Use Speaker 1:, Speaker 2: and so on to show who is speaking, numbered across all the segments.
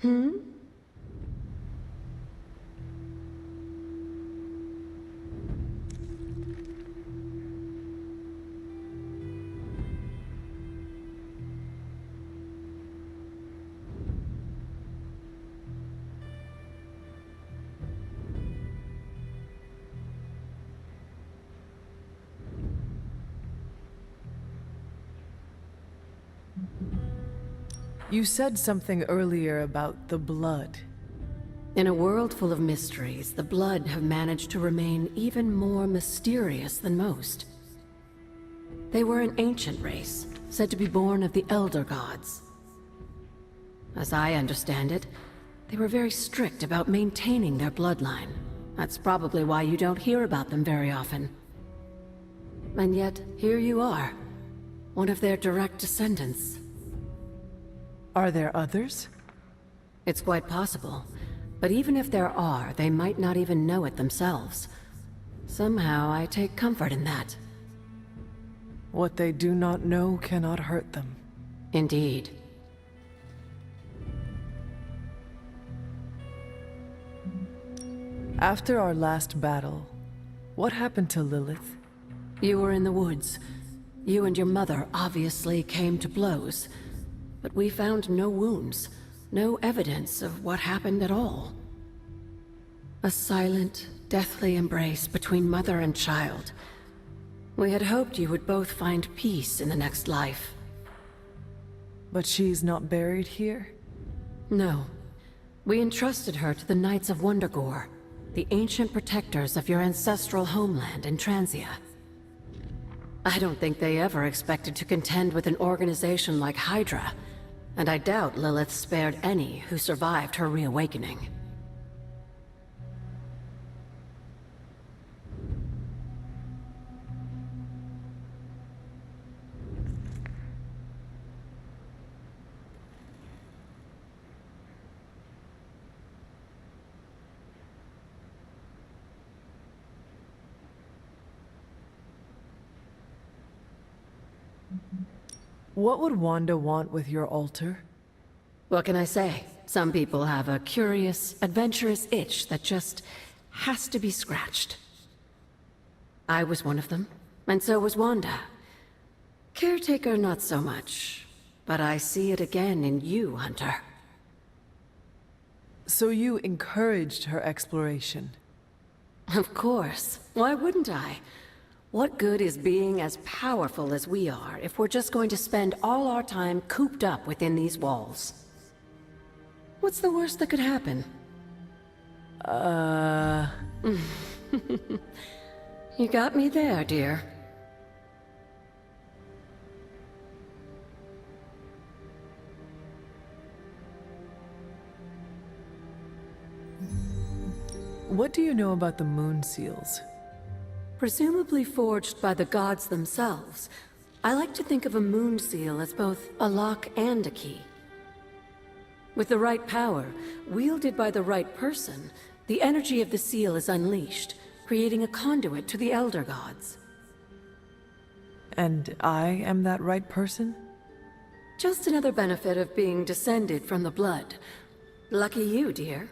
Speaker 1: Hmm?
Speaker 2: You said something earlier about the blood.
Speaker 1: In a world full of mysteries, the Blood have managed to remain even more mysterious than most. They were an ancient race, said to be born of the Elder Gods. As I understand it, they were very strict about maintaining their bloodline. That's probably why you don't hear about them very often. And yet, here you are, one of their direct descendants.
Speaker 2: Are there others?
Speaker 1: It's quite possible. But even if there are, they might not even know it themselves. Somehow, I take comfort in that.
Speaker 2: What they do not know cannot hurt them.
Speaker 1: Indeed.
Speaker 2: After our last battle, what happened to Lilith?
Speaker 1: You were in the woods. You and your mother obviously came to blows. But we found no wounds, no evidence of what happened at all. A silent, deathly embrace between mother and child. We had hoped you would both find peace in the next life.
Speaker 2: But she's not buried here?
Speaker 1: No. We entrusted her to the Knights of Wondergore, the ancient protectors of your ancestral homeland in Transia. I don't think they ever expected to contend with an organization like Hydra, and I doubt Lilith spared any who survived her reawakening.
Speaker 2: What would Wanda want with your altar?
Speaker 1: What can I say? Some people have a curious, adventurous itch that just has to be scratched. I was one of them, and so was Wanda. Caretaker, not so much. But I see it again in you, Hunter.
Speaker 2: So you encouraged her exploration?
Speaker 1: Of course. Why wouldn't I? What good is being as powerful as we are if we're just going to spend all our time cooped up within these walls? What's the worst that could happen? You got me there, dear.
Speaker 2: What do you know about the moon seals?
Speaker 1: Presumably forged by the gods themselves, I like to think of a moon seal as both a lock and a key. With the right power, wielded by the right person, the energy of the seal is unleashed, creating a conduit to the Elder Gods.
Speaker 2: And I am that right person?
Speaker 1: Just another benefit of being descended from the blood. Lucky you, dear.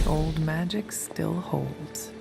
Speaker 2: old magic still holds.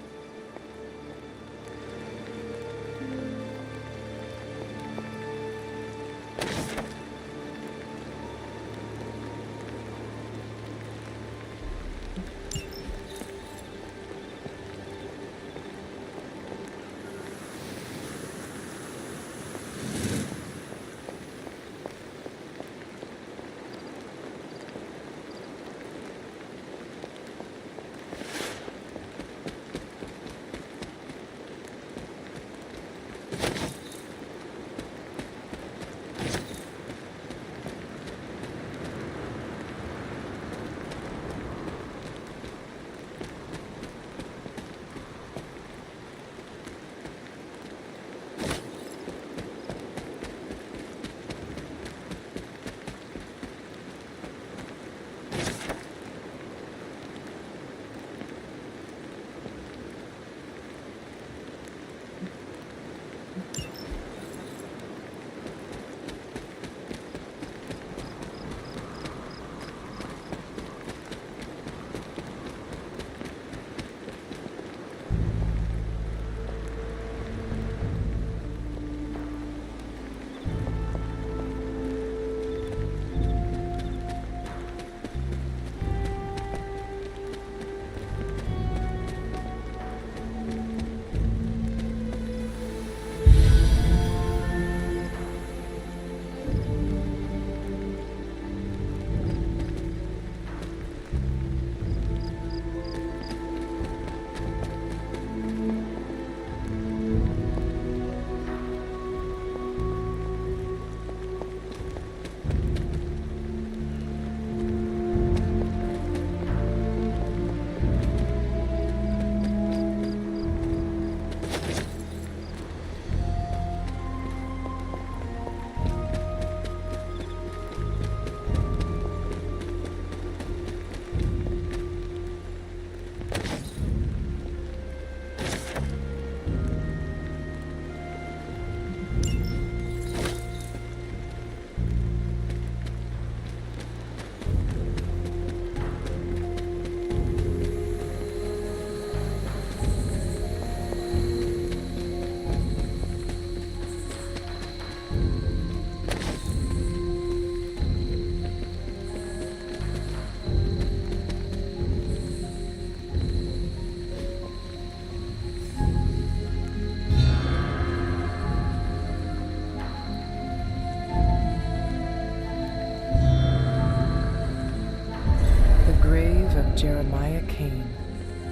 Speaker 2: Jeremiah Kane,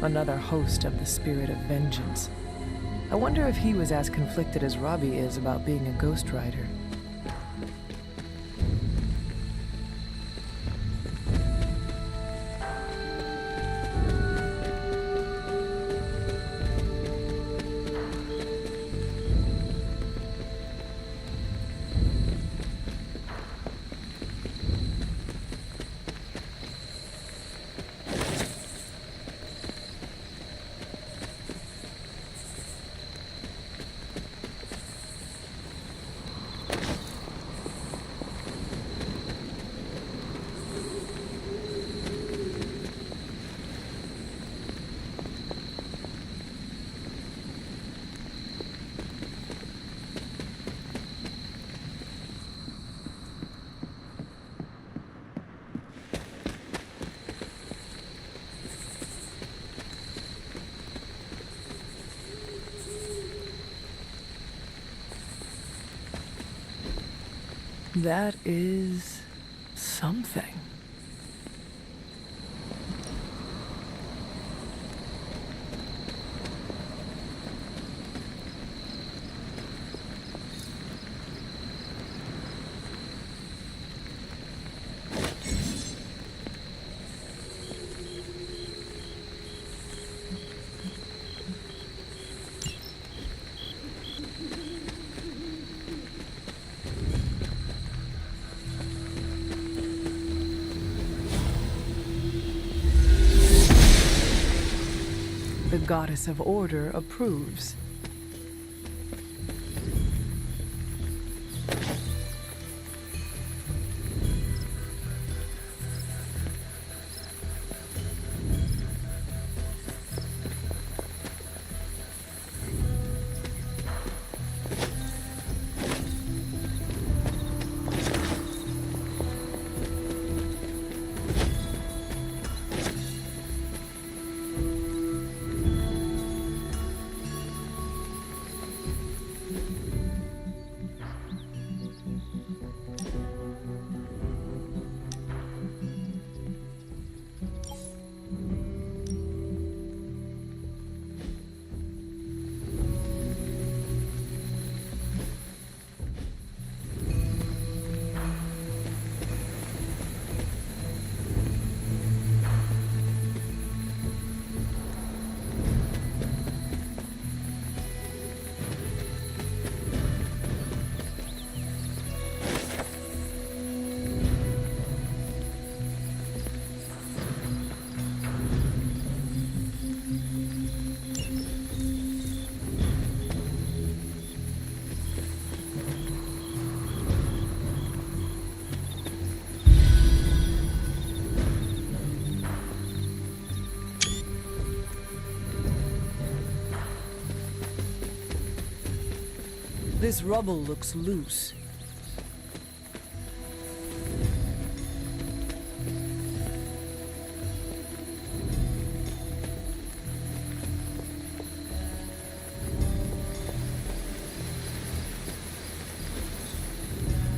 Speaker 2: another host of the Spirit of Vengeance. I wonder if he was as conflicted as Robbie is about being a ghost rider. That is something. The goddess of order approves. This rubble looks loose.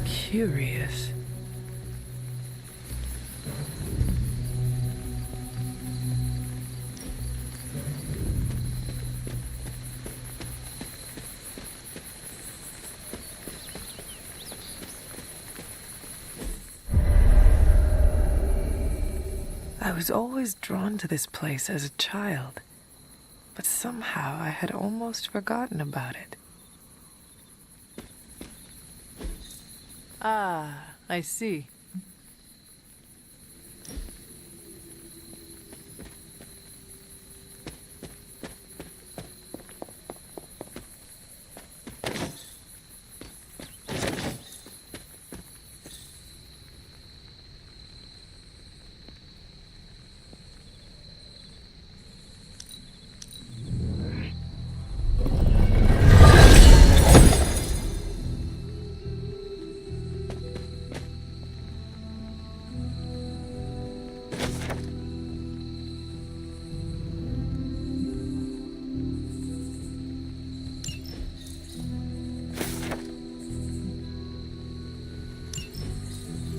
Speaker 2: Curious. I was always drawn to this place as a child, but somehow I had almost forgotten about it. Ah, I see.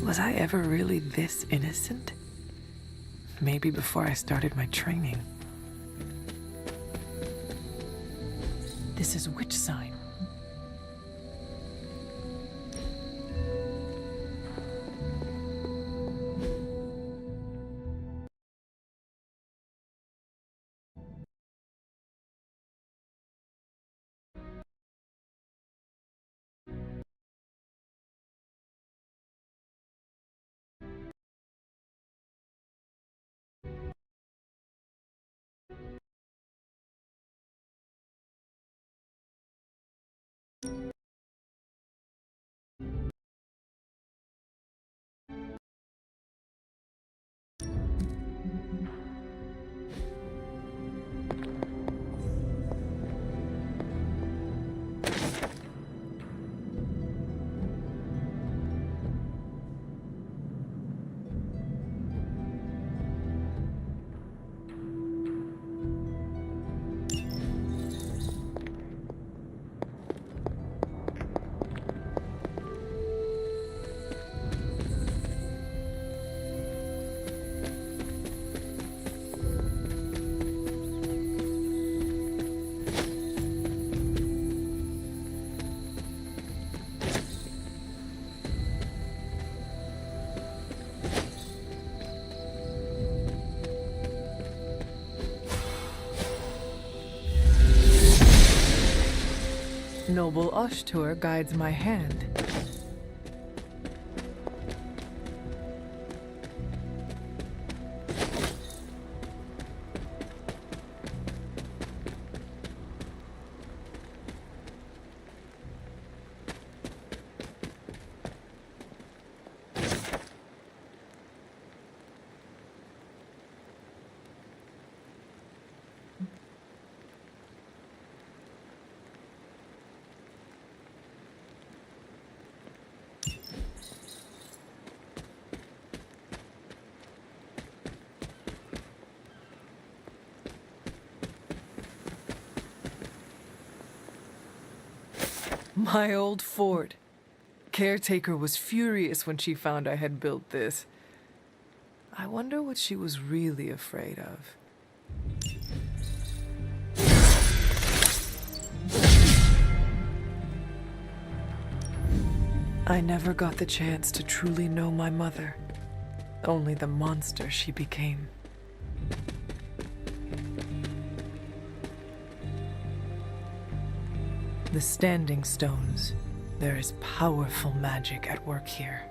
Speaker 2: Was I ever really this innocent? Maybe before I started my training. This is witch sign. Noble Ushtur guides my hand. My old fort. Caretaker was furious when she found I had built this. I wonder what she was really afraid of. I never got the chance to truly know my mother, only the monster she became. The Standing Stones. There is powerful magic at work here.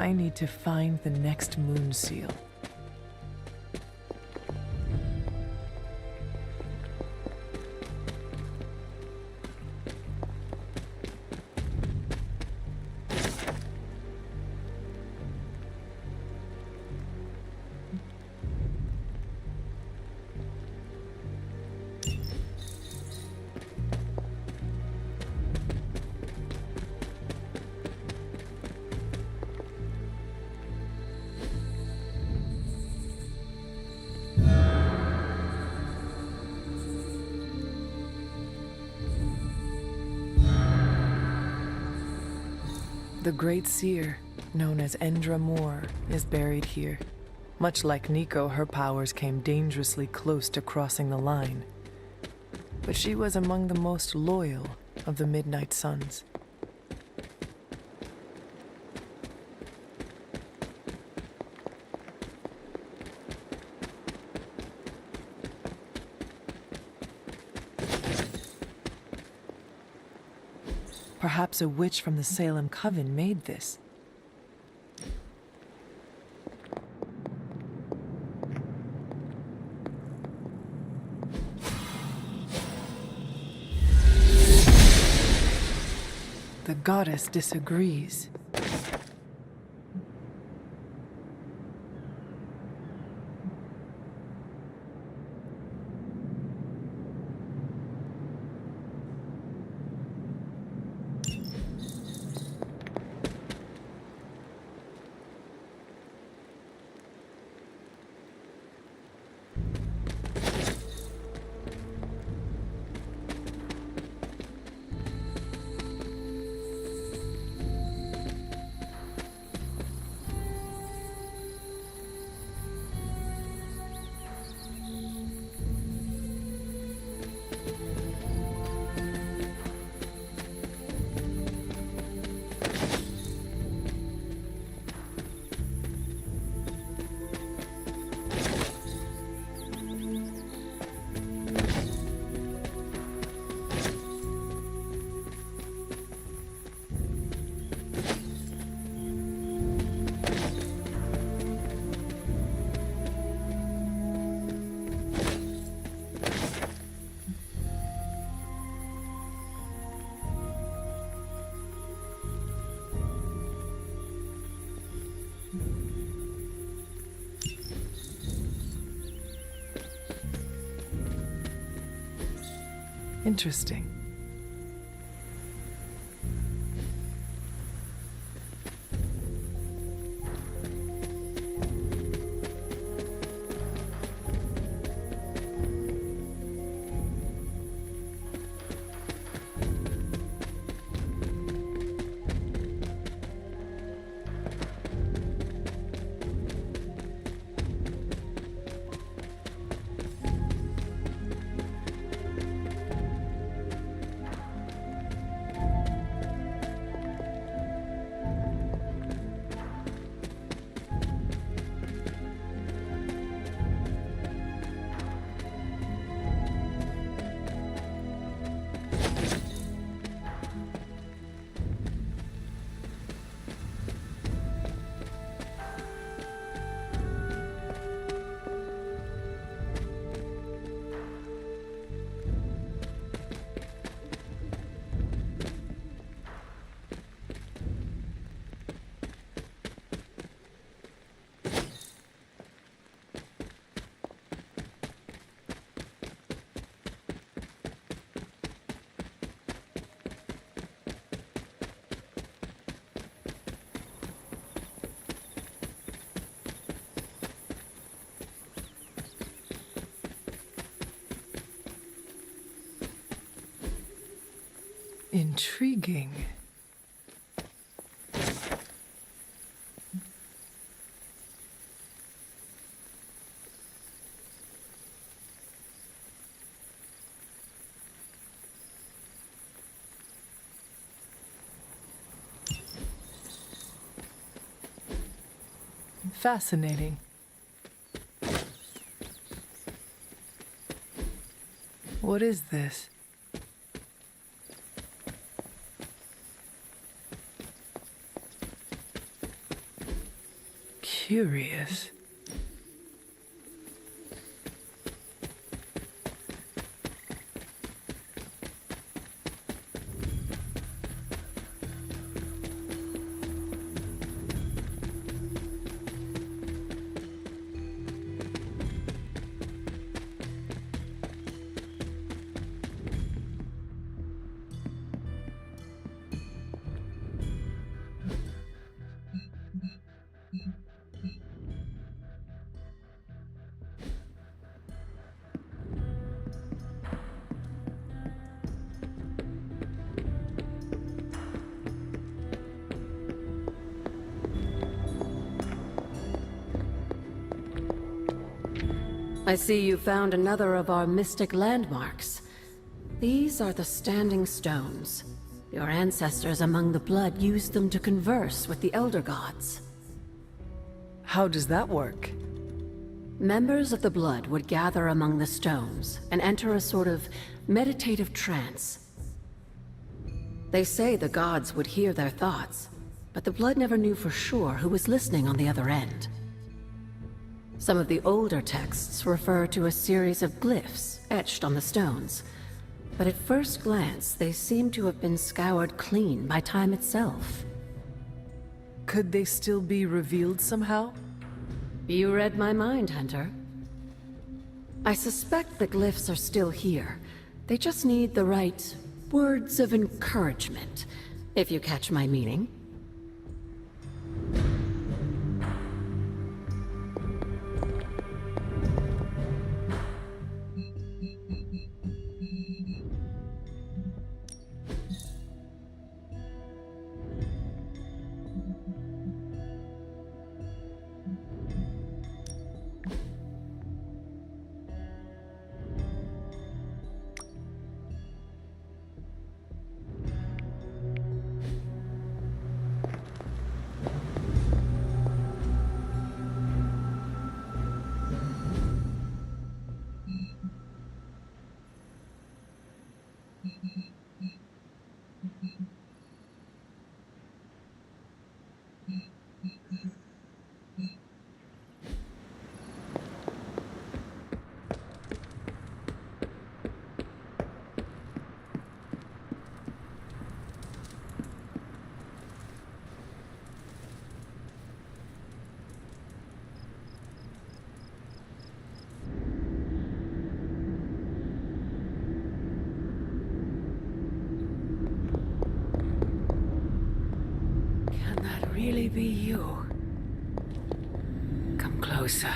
Speaker 2: I need to find the next moon seal. The Great Seer, known as Endra Moore, is buried here. Much like Nico, her powers came dangerously close to crossing the line. But she was among the most loyal of the Midnight Suns. Perhaps a witch from the Salem Coven made this. The goddess disagrees. Interesting. Intriguing. Fascinating. What is this? Curious.
Speaker 1: I see you found another of our mystic landmarks. These are the Standing Stones. Your ancestors among the blood used them to converse with the Elder Gods.
Speaker 2: How does that work?
Speaker 1: Members of the blood would gather among the stones and enter a sort of meditative trance. They say the gods would hear their thoughts, but the blood never knew for sure who was listening on the other end. Some of the older texts refer to a series of glyphs etched on the stones, but at first glance they seem to have been scoured clean by time itself.
Speaker 2: Could they still be revealed somehow?
Speaker 1: You read my mind, Hunter. I suspect the glyphs are still here. They just need the right words of encouragement, if you catch my meaning. Really be you? Come closer.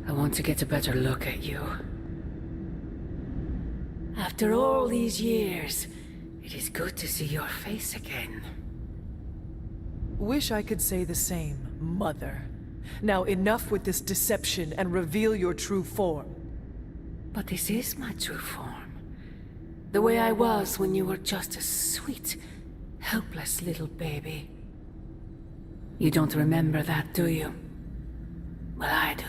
Speaker 1: I want to get a better look at you. After all these years, it is good to see your face again.
Speaker 2: Wish I could say the same, Mother. Now enough with this deception and reveal your true form.
Speaker 1: But this is my true form. The way I was when you were just a sweet, helpless little baby. You don't remember that, do you? Well, I do.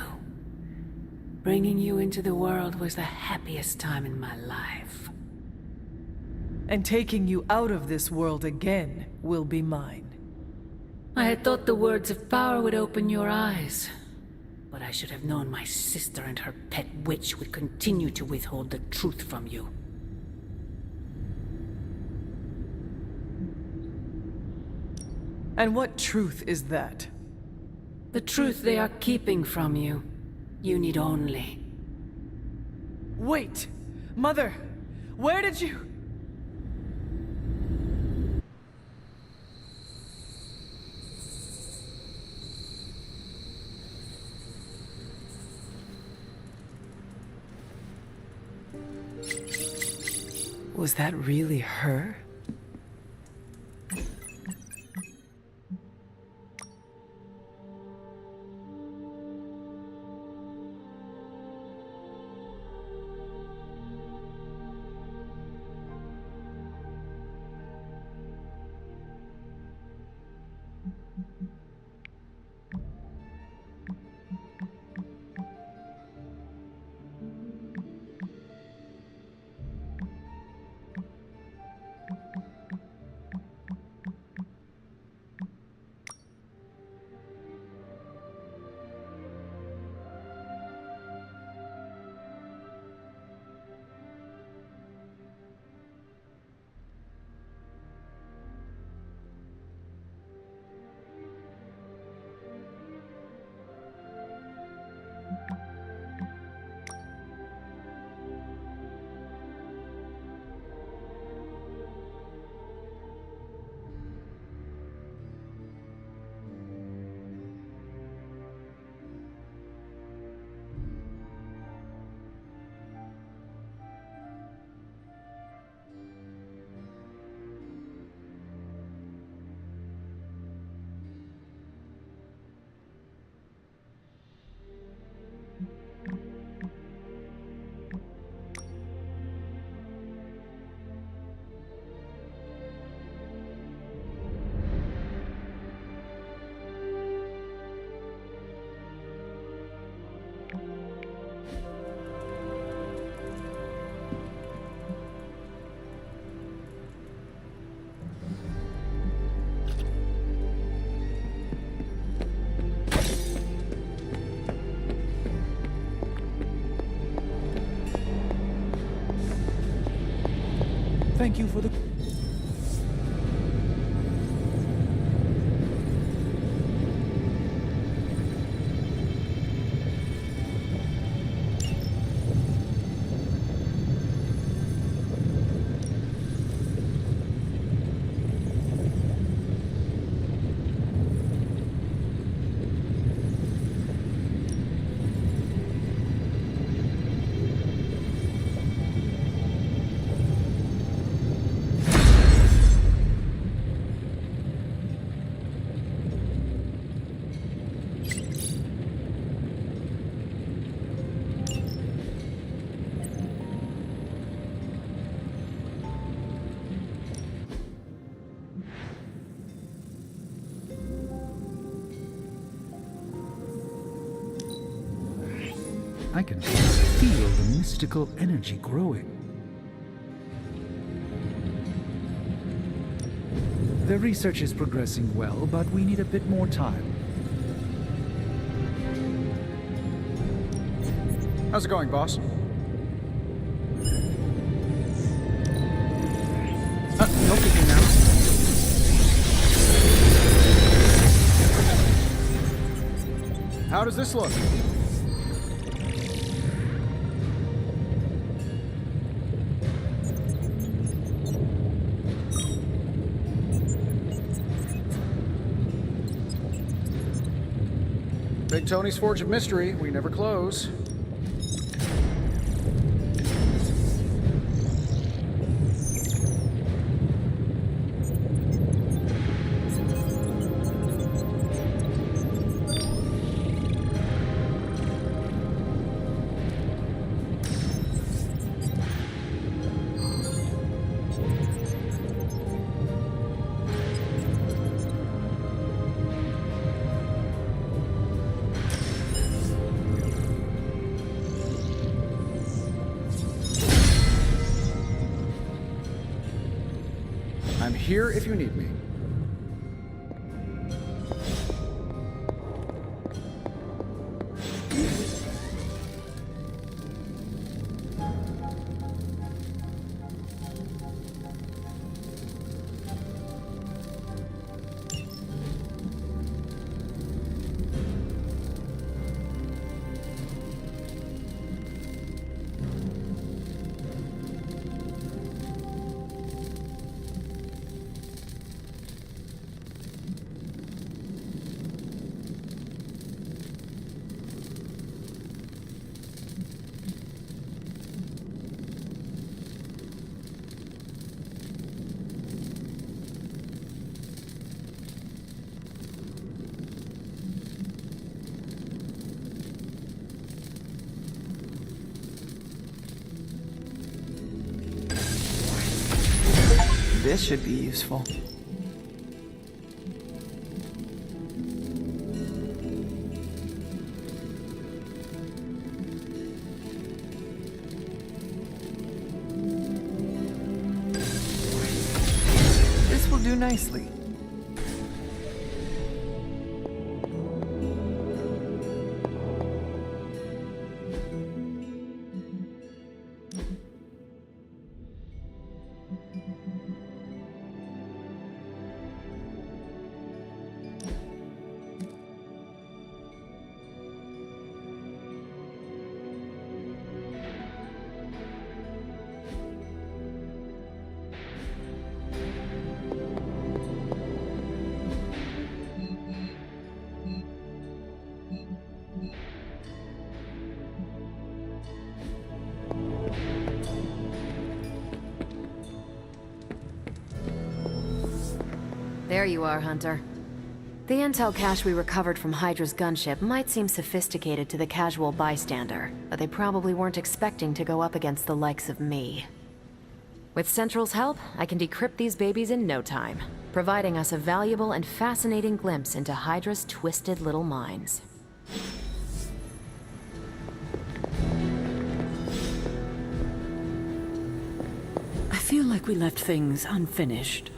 Speaker 1: Bringing you into the world was the happiest time in my life.
Speaker 2: And taking you out of this world again will be mine.
Speaker 1: I had thought the words of power would open your eyes. But I should have known my sister and her pet witch would continue to withhold the truth from you.
Speaker 2: And what truth is that?
Speaker 1: The truth they are keeping from you. You need only.
Speaker 2: Wait! Mother! Where did you... Was that really her?
Speaker 3: Thank you for the... I can feel the mystical energy growing. The research is progressing well, but we need a bit more time. How's it going, boss? No kicking now. How does this look? Big Tony's Forge of Mystery. We never close. I'm here if you need me.
Speaker 2: This should be useful. This will do nicely.
Speaker 4: There you are, Hunter. The intel cache we recovered from Hydra's gunship might seem sophisticated to the casual bystander, but they probably weren't expecting to go up against the likes of me. With Central's help, I can decrypt these babies in no time, providing us a valuable and fascinating glimpse into Hydra's twisted little minds.
Speaker 1: I feel like we left things unfinished.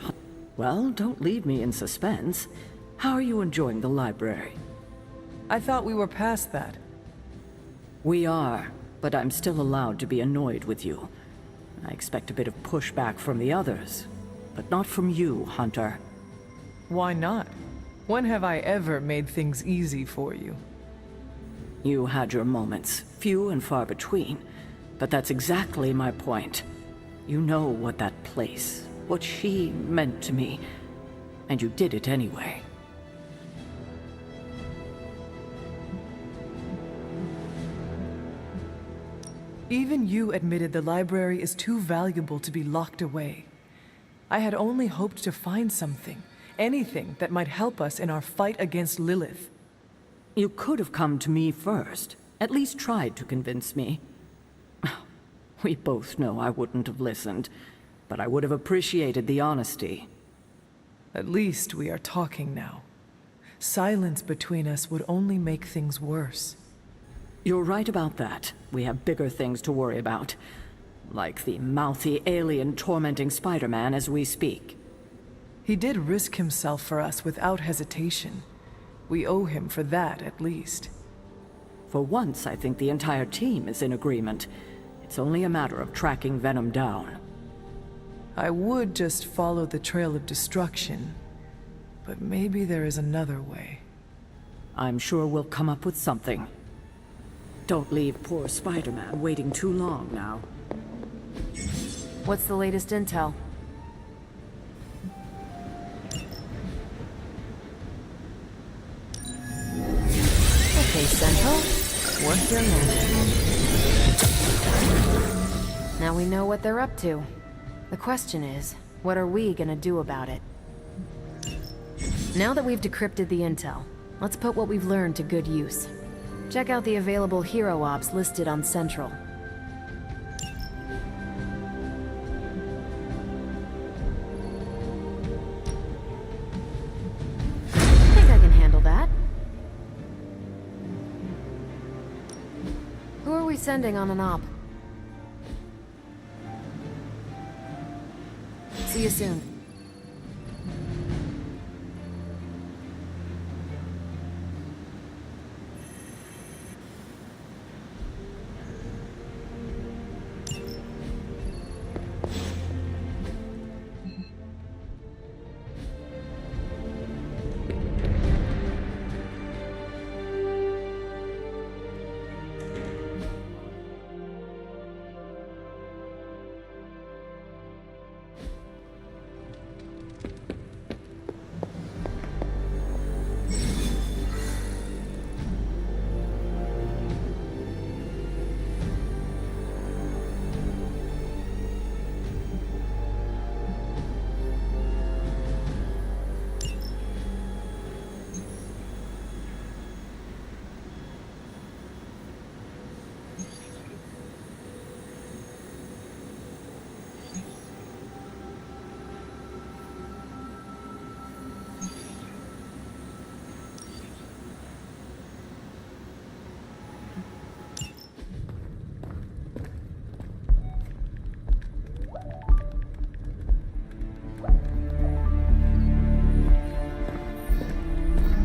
Speaker 1: Well, don't leave me in suspense. How are you enjoying the library?
Speaker 2: I thought we were past that.
Speaker 1: We are, but I'm still allowed to be annoyed with you.
Speaker 5: I expect a bit of pushback from the others, but not from you, Hunter.
Speaker 2: Why not? When have I ever made things easy for you?
Speaker 5: You had your moments, few and far between, but that's exactly my point. You know what that place, what she meant to me, and you did it anyway.
Speaker 2: Even you admitted the library is too valuable to be locked away. I had only hoped to find something, anything that might help us in our fight against Lilith.
Speaker 5: You could have come to me first, at least tried to convince me. We both know I wouldn't have listened, but I would have appreciated the honesty.
Speaker 2: At least we are talking now. Silence between us would only make things worse.
Speaker 5: You're right about that. We have bigger things to worry about. Like the mouthy alien tormenting Spider-Man as we speak.
Speaker 2: He did risk himself for us without hesitation. We owe him for that, at least.
Speaker 5: For once, I think the entire team is in agreement. It's only a matter of tracking Venom down.
Speaker 2: I would just follow the trail of destruction, but maybe there is another way.
Speaker 5: I'm sure we'll come up with something. Don't leave poor Spider-Man waiting too long now.
Speaker 4: What's the latest intel? Okay, Central. Work your magic. Now we know what they're up to. The question is, what are we gonna do about it? Now that we've decrypted the intel, let's put what we've learned to good use. Check out the available hero ops listed on Central. I think I can handle that. Who are we sending on an op? See you soon.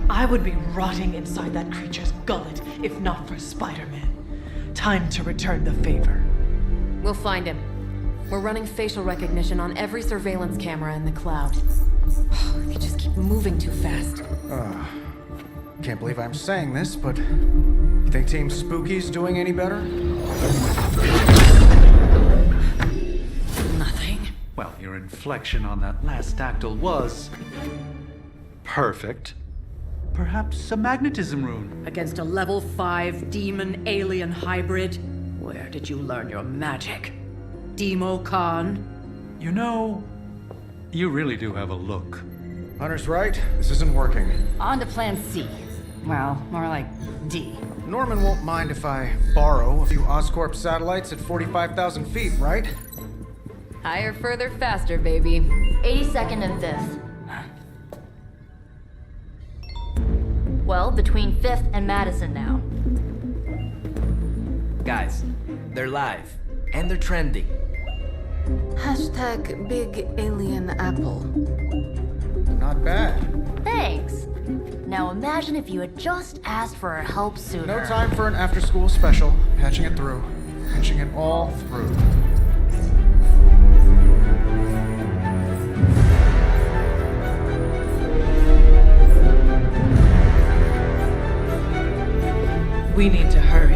Speaker 6: I would be rotting inside that creature's gullet if not for Spider-Man. Time to return the favor.
Speaker 4: We'll find him. We're running facial recognition on every surveillance camera in the cloud. We could just keep moving too fast.
Speaker 7: Can't believe I'm saying this, but you think Team Spooky's doing any better?
Speaker 5: Nothing.
Speaker 8: Well, your inflection on that last dactyl was perfect. Perhaps a magnetism rune.
Speaker 5: Against a level 5 demon alien hybrid? Where did you learn your magic? Demo Khan?
Speaker 8: You know, you really do have a look.
Speaker 7: Hunter's right. This isn't working.
Speaker 9: On to plan C. Well, more like D.
Speaker 7: Norman won't mind if I borrow a few Oscorp satellites at 45,000 feet, right?
Speaker 4: Higher, further, faster, baby.
Speaker 9: 82nd and 5th. Well, between 5th and Madison now.
Speaker 10: Guys, they're live. And they're trending.
Speaker 1: Hashtag Big Alien Apple.
Speaker 7: Not bad.
Speaker 9: Thanks. Now imagine if you had just asked for our help sooner.
Speaker 7: No time for an after-school special. Patching it through. Patching it all through.
Speaker 6: We need to hurry.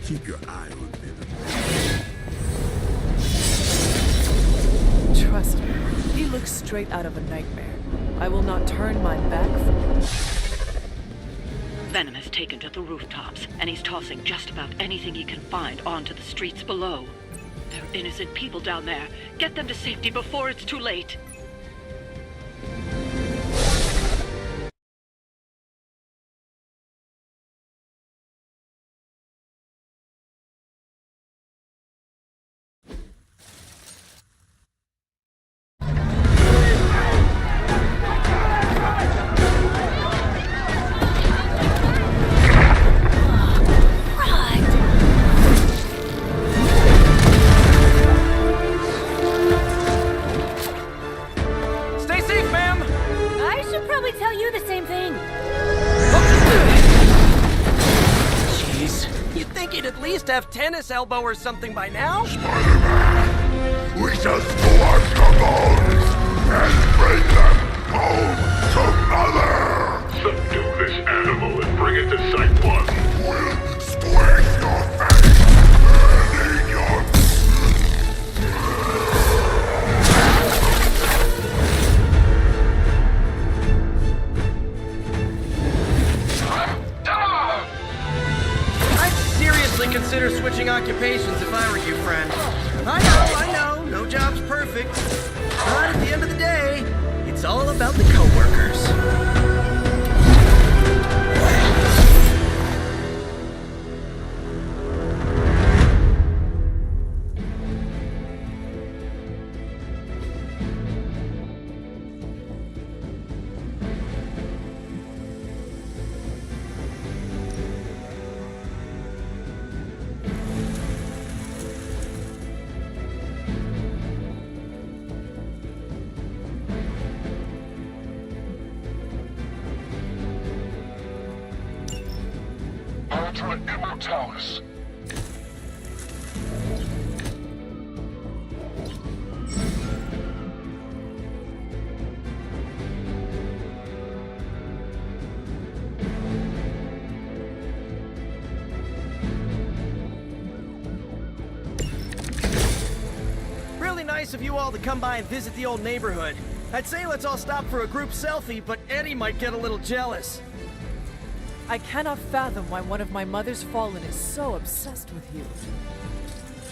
Speaker 11: Keep your eye on Venom.
Speaker 2: Trust me, he looks straight out of a nightmare. I will not turn my back for him.
Speaker 12: Venom has taken to the rooftops, and he's tossing just about anything he can find onto the streets below. There are innocent people down there. Get them to safety before it's too late.
Speaker 10: Stay safe, ma'am!
Speaker 9: I should probably tell you the same thing.
Speaker 10: Jeez. You'd think he'd at least have tennis elbow or something by now?
Speaker 11: We shall scorch the bones and bring them home to Mother!
Speaker 13: Subdue this animal and bring it to Site 1.
Speaker 11: We'll squeeze your face and eat your...
Speaker 10: I'd seriously consider switching occupations if I were you, friend. I know, no job's perfect. But at the end of the day, it's all about the coworkers.
Speaker 11: Ultra Immortalis.
Speaker 10: Really nice of you all to come by and visit the old neighborhood. I'd say let's all stop for a group selfie, but Eddie might get a little jealous.
Speaker 2: I cannot fathom why one of my mother's fallen is so obsessed with you.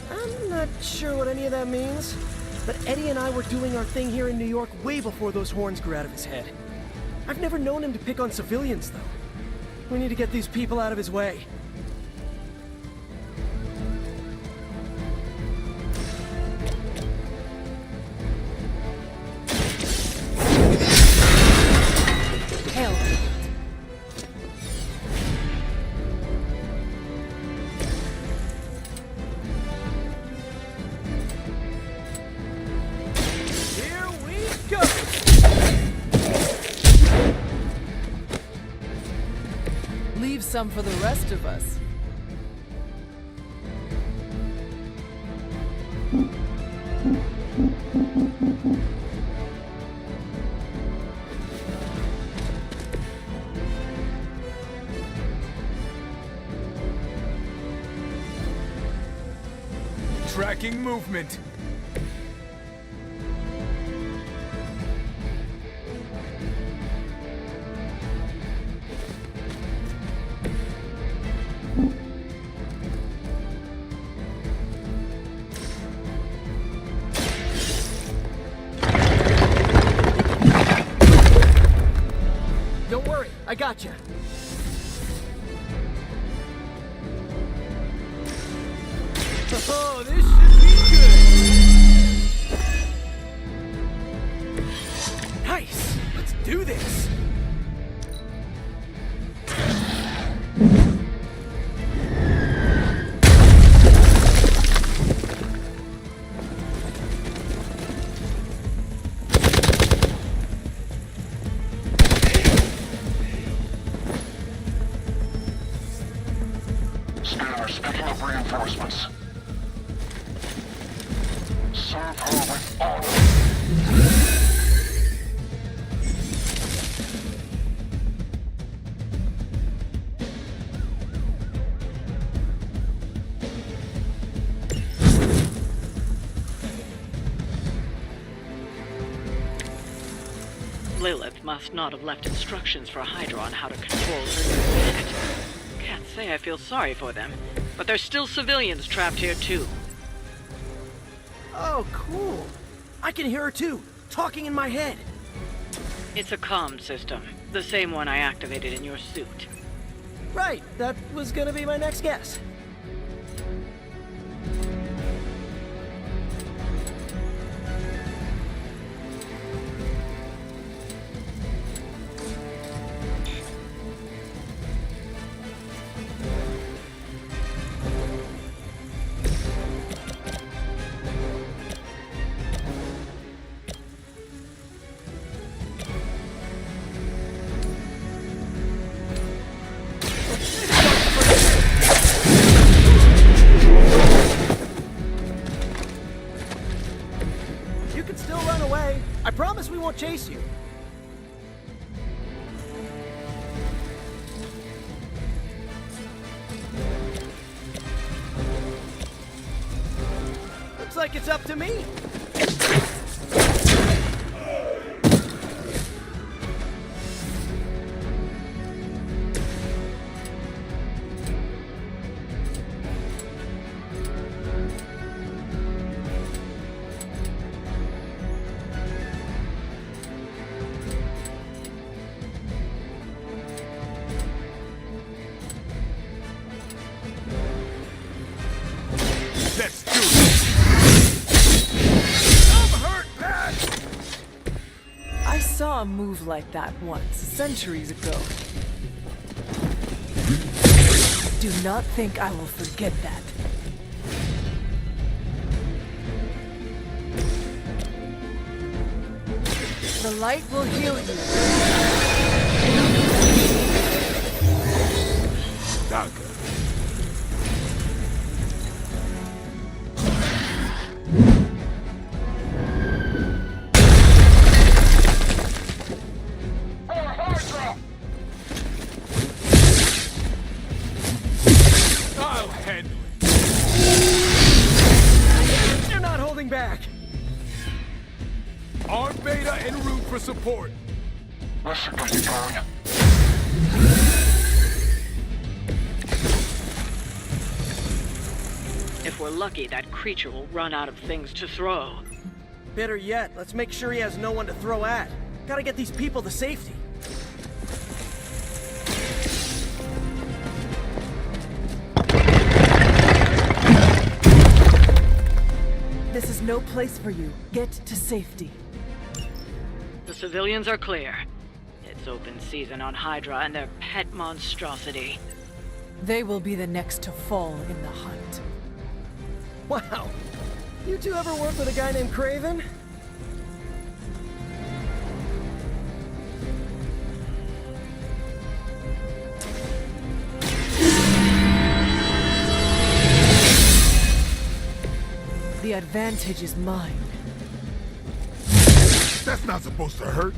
Speaker 10: I'm not sure what any of that means, but Eddie and I were doing our thing here in New York way before those horns grew out of his head. I've never known him to pick on civilians, though. We need to get these people out of his way.
Speaker 2: Hell.
Speaker 10: Here we go!
Speaker 2: Leave some for the rest of us.
Speaker 11: Tracking movement.
Speaker 10: Don't worry, I got you. Oh, this should be good. Nice. Let's do this.
Speaker 11: reinforcements. Serve her with honor.
Speaker 12: Lilith must not have left instructions for Hydra on how to control her new planet. Can't say I feel sorry for them, but there's still civilians trapped here too.
Speaker 10: Oh, cool. I can hear her too, talking in my head.
Speaker 12: It's a comm system, the same one I activated in your suit.
Speaker 10: Right, that was gonna be my next guess. You can still run away. I promise we won't chase you. Looks like it's up to me.
Speaker 11: Let's do it! I'm hurt bad!
Speaker 2: I saw a move like that once, centuries ago. Do not think I will forget that. The light will heal you.
Speaker 11: Daga. I'll handle it.
Speaker 10: You're not holding back.
Speaker 11: Arm Beta en route for support. Listen to you, Tony.
Speaker 12: If we're lucky, that creature will run out of things to throw.
Speaker 10: Better yet, let's make sure he has no one to throw at. Gotta get these people to safety.
Speaker 2: This is no place for you. Get to safety.
Speaker 12: The civilians are clear. It's open season on Hydra and their pet monstrosity.
Speaker 2: They will be the next to fall in the hunt.
Speaker 10: Wow. You two ever work with a guy named Craven?
Speaker 2: The advantage is mine.
Speaker 11: That's not supposed to hurt.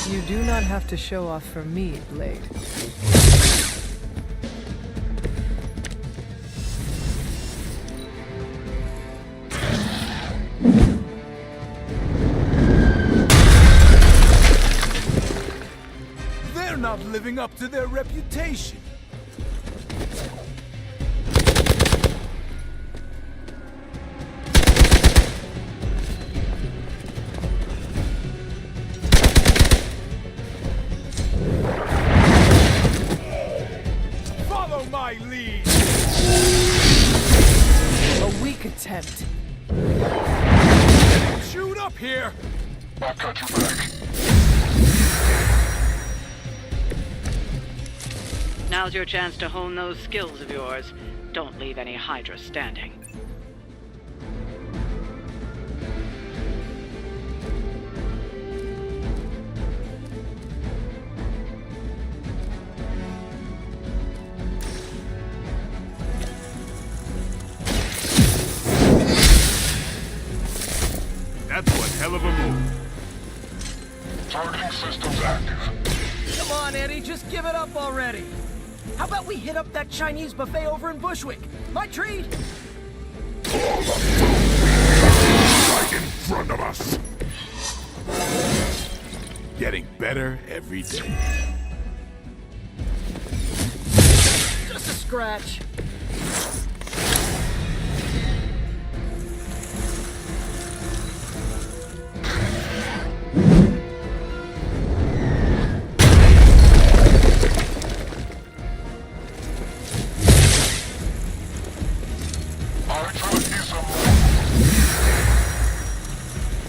Speaker 2: You do not have to show off for me, Blade.
Speaker 11: They're not living up to their reputation. Follow my lead.
Speaker 2: A weak attempt.
Speaker 11: Shoot up here. I got your back.
Speaker 12: Now's your chance to hone those skills of yours. Don't leave any Hydra standing.
Speaker 11: the move. Targeting systems active.
Speaker 10: Come on, Eddie, just give it up already. How about we hit up that Chinese buffet over in Bushwick? My treat!
Speaker 11: All the food right in front of us. Getting better every day.
Speaker 10: Just a scratch.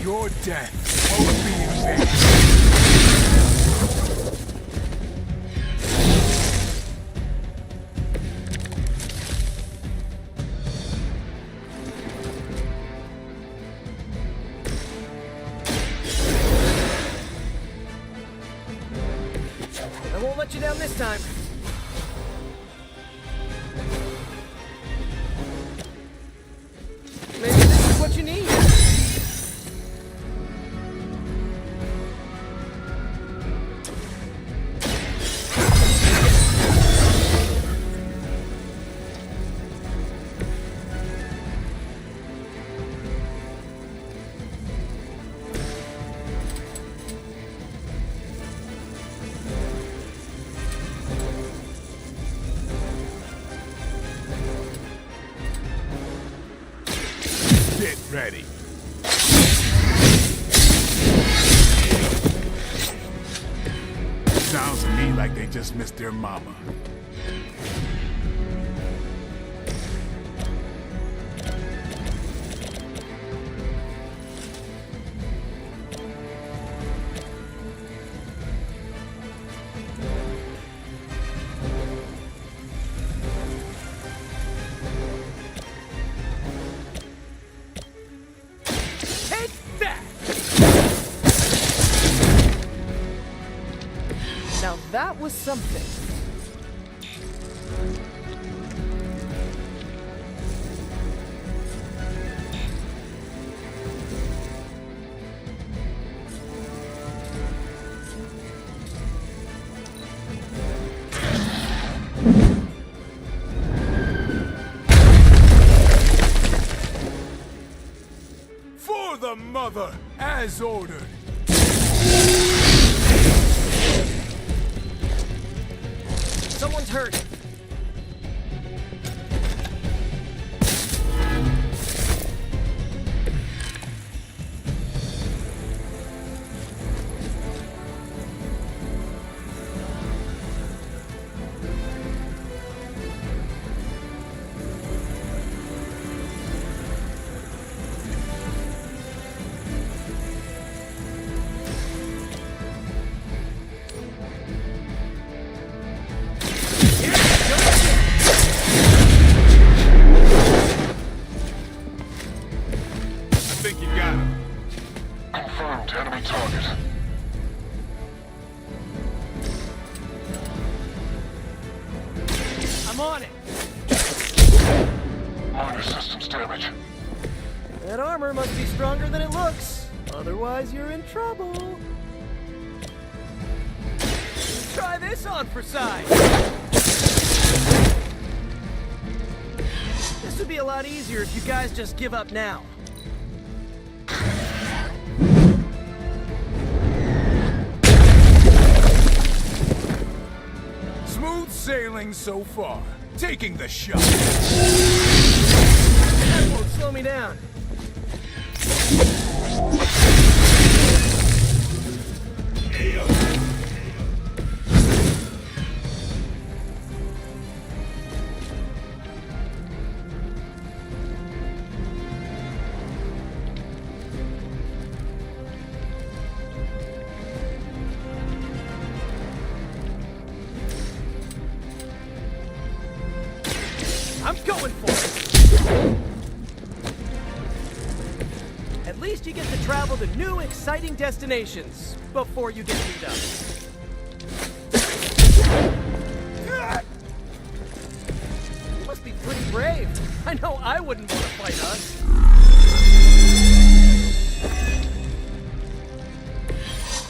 Speaker 11: Your death won't be in vain.
Speaker 10: I won't let you down this time. Maybe this is what you need.
Speaker 11: Get ready. Sounds to me like they just missed their mama.
Speaker 10: Take that! Now that was something.
Speaker 11: For the mother, as ordered.
Speaker 10: Someone's hurt.
Speaker 11: I think you got him. Confirmed enemy target.
Speaker 10: I'm on it.
Speaker 11: Minor systems damage.
Speaker 10: That armor must be stronger than it looks. Otherwise, you're in trouble. Try this on for size. This would be a lot easier if you guys just give up now.
Speaker 11: Smooth sailing so far. Taking the shot.
Speaker 10: That won't slow me down. I'm going for it! At least you get to travel to new, exciting destinations before you get beat up. You must be pretty brave. I know I wouldn't want to fight us.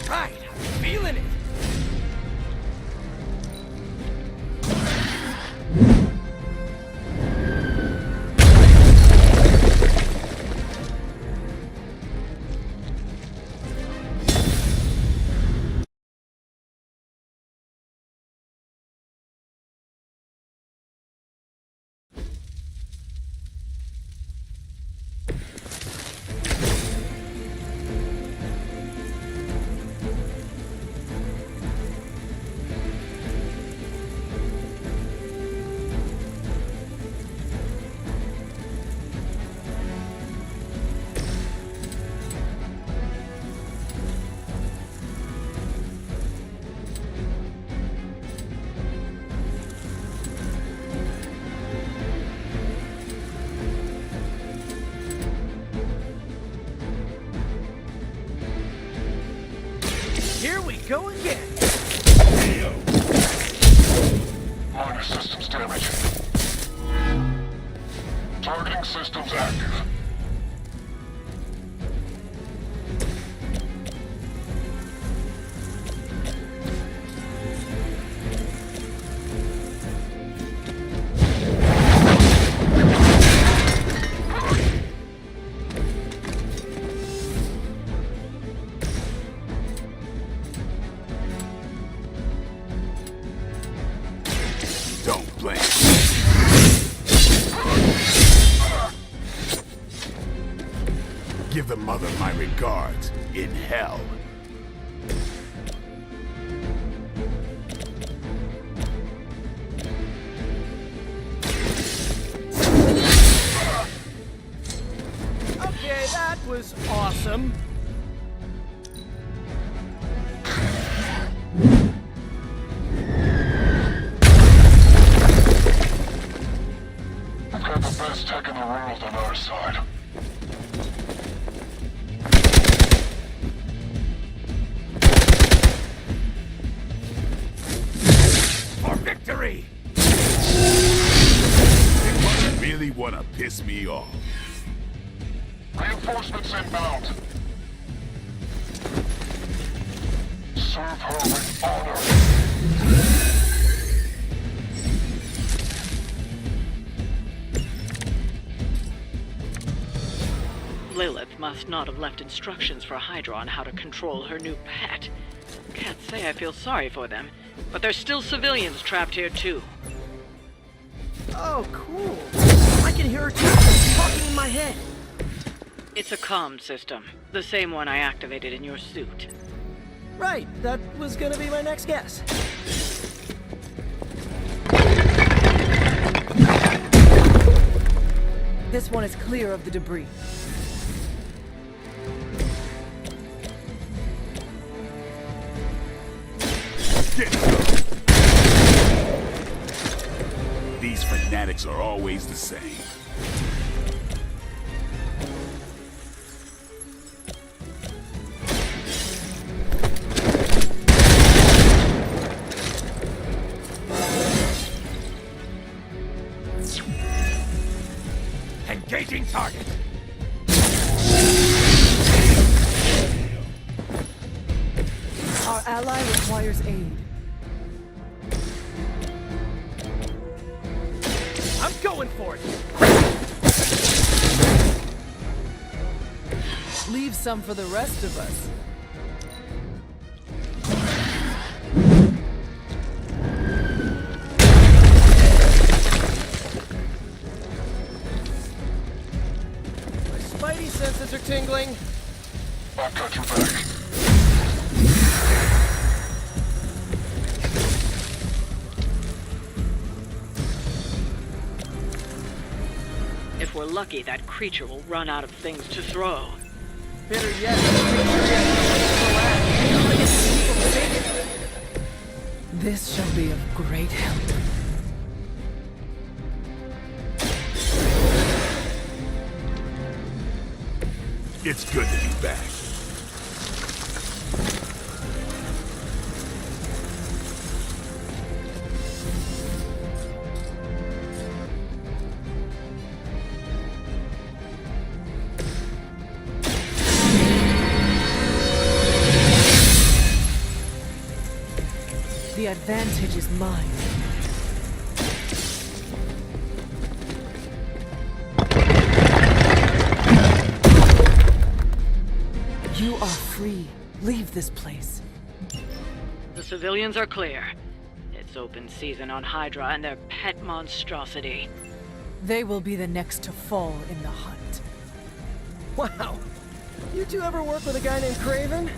Speaker 10: Right, I'm feeling it. Here we go again.
Speaker 13: Minor systems damage. Targeting systems active.
Speaker 11: Don't blame. Give the mother my regards in hell.
Speaker 10: Okay, that was awesome.
Speaker 13: We've got the best tech in the world on our side.
Speaker 11: For victory! They must really want to piss me off.
Speaker 13: Reinforcements inbound. Serve her with honor.
Speaker 12: Lilith must not have left instructions for Hydra on how to control her new pet. Can't say I feel sorry for them, but there's still civilians trapped here too.
Speaker 10: Oh, cool. I can hear her too, talking in my head.
Speaker 12: It's a comm system, the same one I activated in your suit.
Speaker 10: Right, that was gonna be my next guess.
Speaker 2: This one is clear of the debris.
Speaker 11: Get some. These fanatics are always the same. Engaging target.
Speaker 2: Our ally requires aid.
Speaker 10: I'm going for it.
Speaker 2: Leave some for the rest of us.
Speaker 10: My spidey senses are tingling.
Speaker 13: I've got your back.
Speaker 12: If we're lucky, that creature will run out of things to throw.
Speaker 10: Better yet, make sure you have
Speaker 2: This shall be of great help.
Speaker 11: It's good to be back.
Speaker 2: The advantage is mine. You are free. Leave this place.
Speaker 12: The civilians are clear. It's open season on Hydra and their pet monstrosity.
Speaker 2: They will be the next to fall in the hunt.
Speaker 10: Wow. You two ever work with a guy named Craven?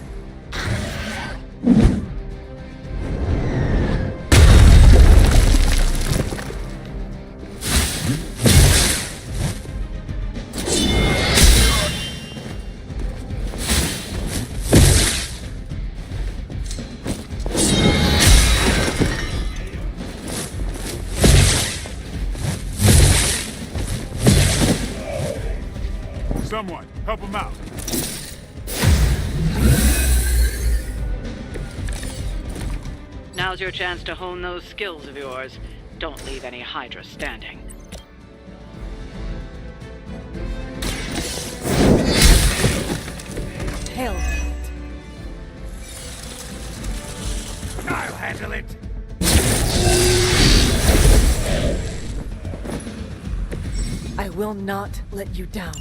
Speaker 11: Someone, help him out.
Speaker 12: Now's your chance to hone those skills of yours. Don't leave any Hydra standing.
Speaker 2: Hell.
Speaker 11: I'll handle it.
Speaker 2: I will not let you down.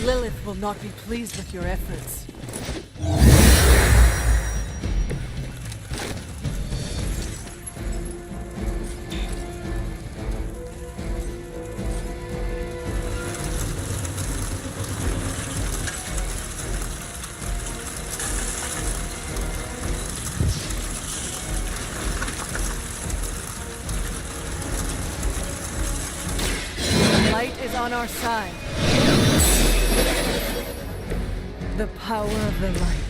Speaker 2: Lilith will not be pleased with your efforts. The light is on our side. The power of the light.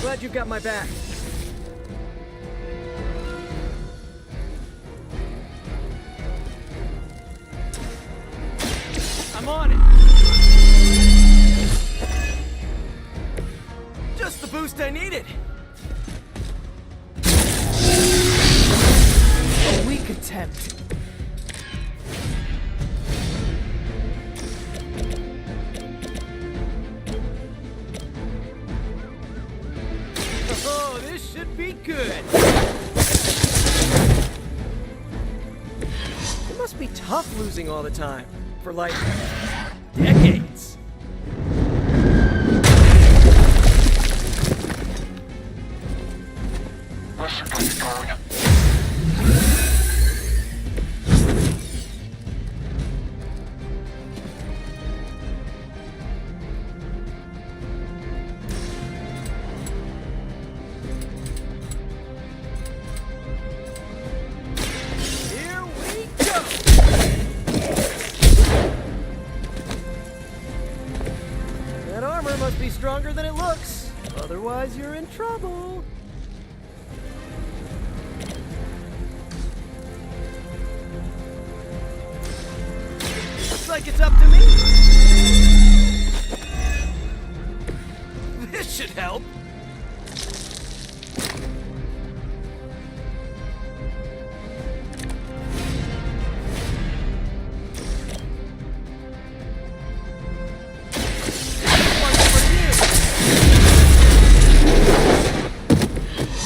Speaker 10: Glad you've got my back. I'm on it! Just the boost I needed!
Speaker 2: A weak attempt.
Speaker 10: Oh, this should be good! It must be tough losing all the time. For like... decades.
Speaker 11: Listen to me, darling.
Speaker 10: Here we go! That armor must be stronger than it looks. Otherwise, you're in trouble. Looks like it's up to me. This should help.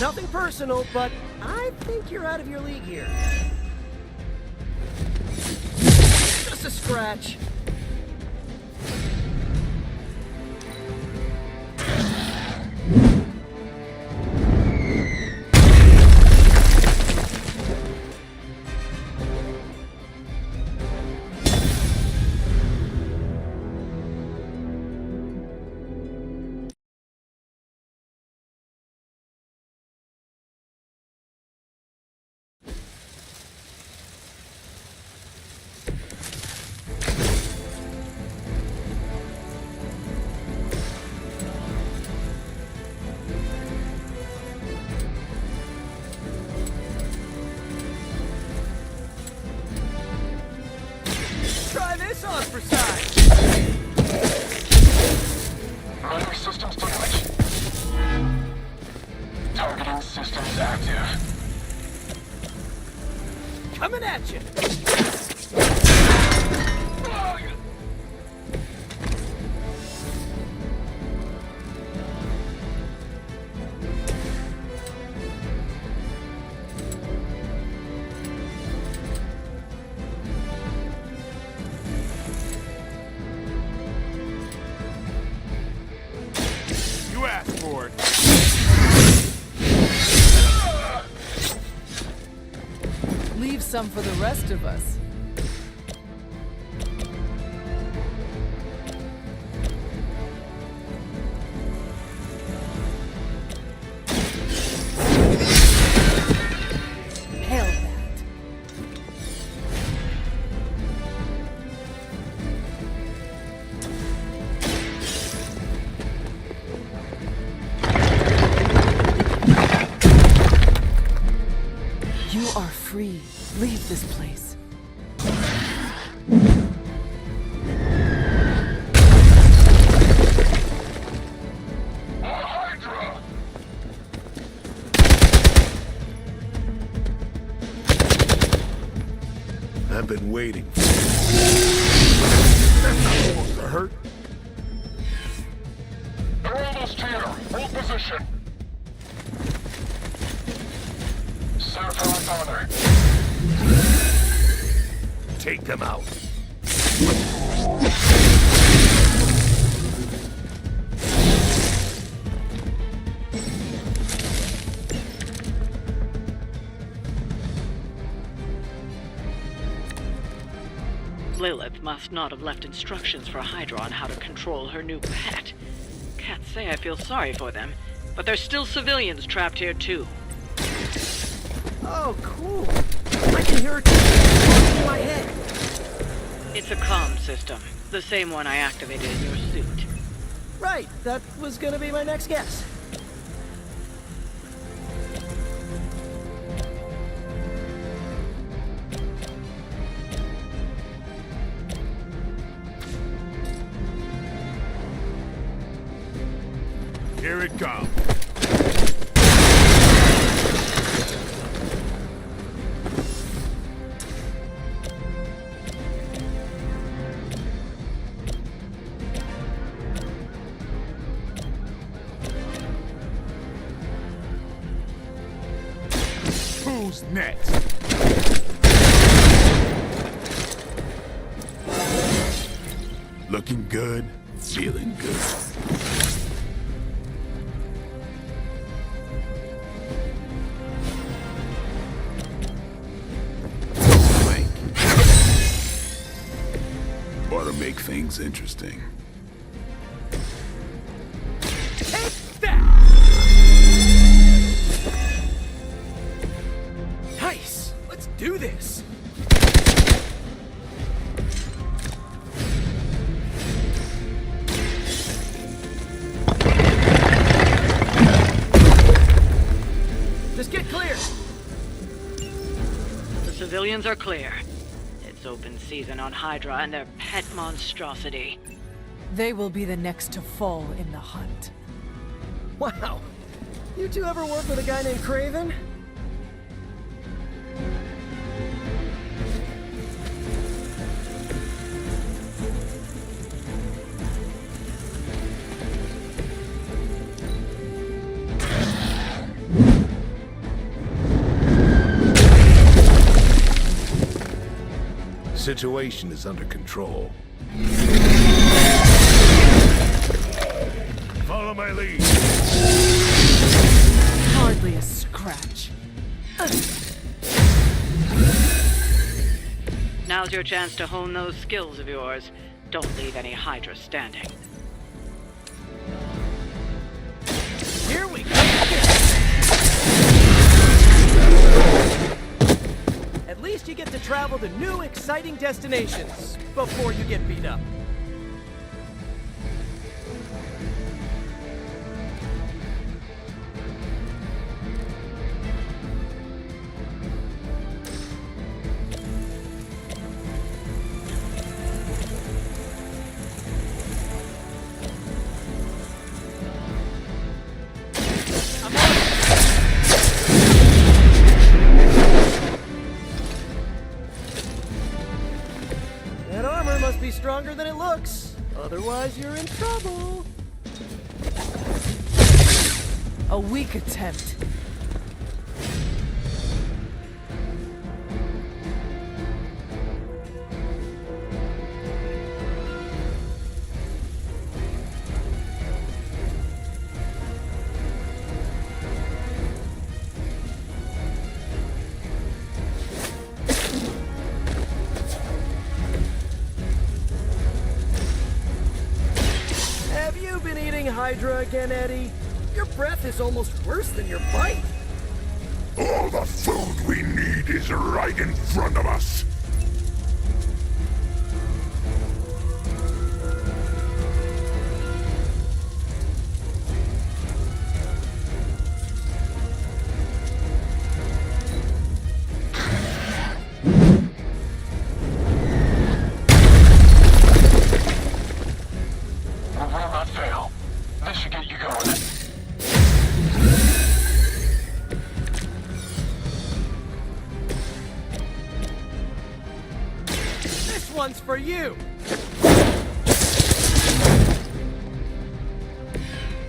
Speaker 10: Nothing personal, but I think you're out of your league here. Just a scratch. Try this on for size.
Speaker 11: Motor systems damaged. Targeting systems active.
Speaker 10: Coming at you.
Speaker 11: You asked for it.
Speaker 2: Leave some for the rest of us. Hell that. You are free. Leave this place.
Speaker 11: Hydra!
Speaker 13: I've been waiting. That's not going to hurt.
Speaker 11: They're almost here. Hold position. Center for honor.
Speaker 13: Take them out.
Speaker 12: Lilith must not have left instructions for Hydra on how to control her new pet. Can't say I feel sorry for them, but there's still civilians trapped here too.
Speaker 10: Oh, cool. I can hear it talking in my head.
Speaker 12: It's a comm system, the same one I activated in your suit.
Speaker 10: Right, that was gonna be my next guess.
Speaker 13: Here it comes. Who's next? Looking good, feeling good. Ought to make things interesting.
Speaker 10: Take that! Nice! Let's do this! Just get clear!
Speaker 12: The civilians are clear. It's open season on Hydra and their pet monstrosity.
Speaker 2: They will be the next to fall in the hunt.
Speaker 10: Wow! You two ever work with a guy named Craven?
Speaker 11: situation is under control. Follow my lead.
Speaker 6: Hardly a scratch.
Speaker 12: Now's your chance to hone those skills of yours. Don't leave any Hydra standing.
Speaker 10: Here we go! At least you get to travel to new, exciting destinations before you get beat up. That armor must be stronger than it looks. Otherwise, you're in trouble.
Speaker 2: A weak attempt.
Speaker 10: Have you been eating Hydra again, Eddie? Your breath is almost worse than your bite.
Speaker 11: All the food we need is right in front of us.
Speaker 13: We will not fail. This should get you going.
Speaker 10: This one's for you.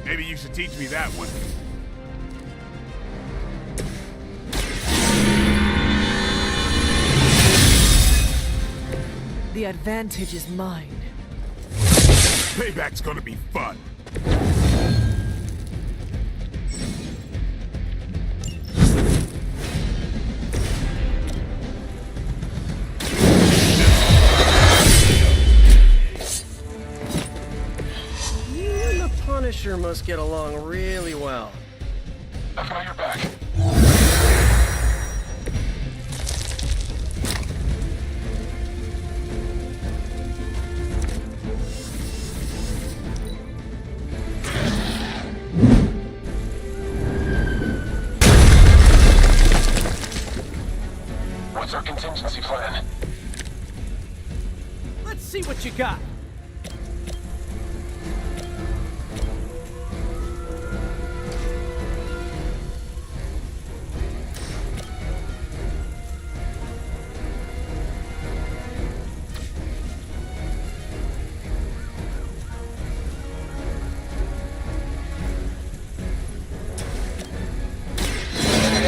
Speaker 11: Maybe you should teach me that one.
Speaker 2: The advantage is mine.
Speaker 11: Payback's gonna be fun.
Speaker 10: You and the Punisher must get along really well.
Speaker 13: I've got your back. What's our contingency plan?
Speaker 10: Let's see what you got.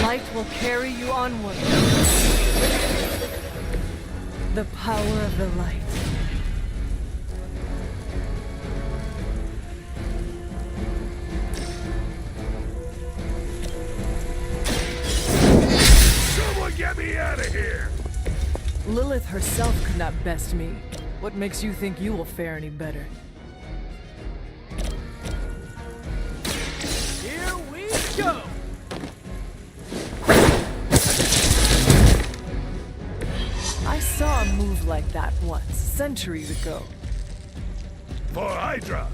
Speaker 2: Light will carry you onward. The power of the light.
Speaker 11: Someone get me out of here!
Speaker 2: Lilith herself could not best me. What makes you think you will fare any better?
Speaker 10: Here we go.
Speaker 2: I saw a move like that once, centuries ago.
Speaker 11: For Hydra!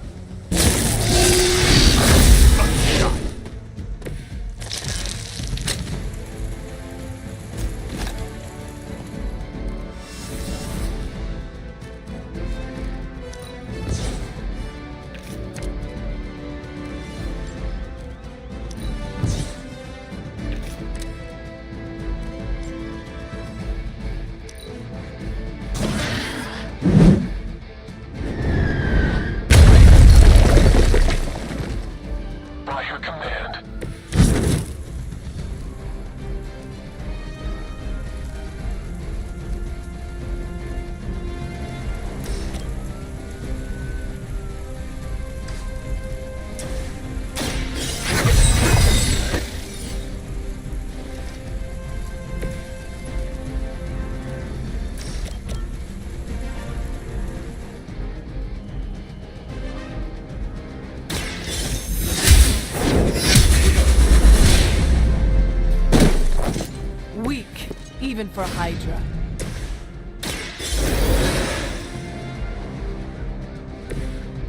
Speaker 2: even for Hydra.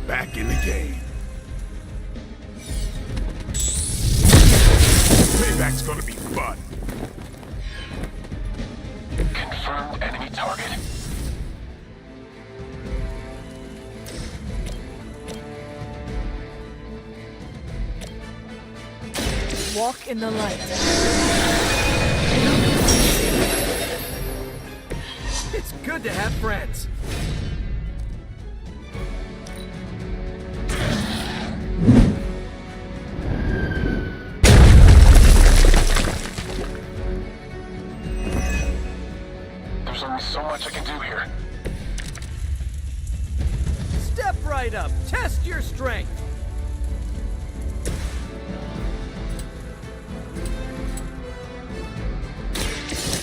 Speaker 11: Back in the game. Payback's gonna be fun. Confirmed enemy target.
Speaker 2: Walk in the light.
Speaker 10: It's good to have friends.
Speaker 11: There's only so much I can do here.
Speaker 10: Step right up. Test your strength.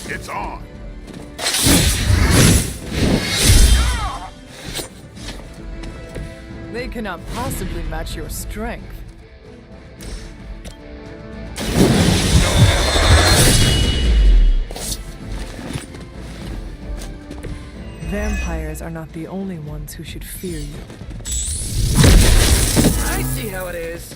Speaker 11: It's on.
Speaker 2: They cannot possibly match your strength. Vampires are not the only ones who should fear you.
Speaker 10: I see how it is.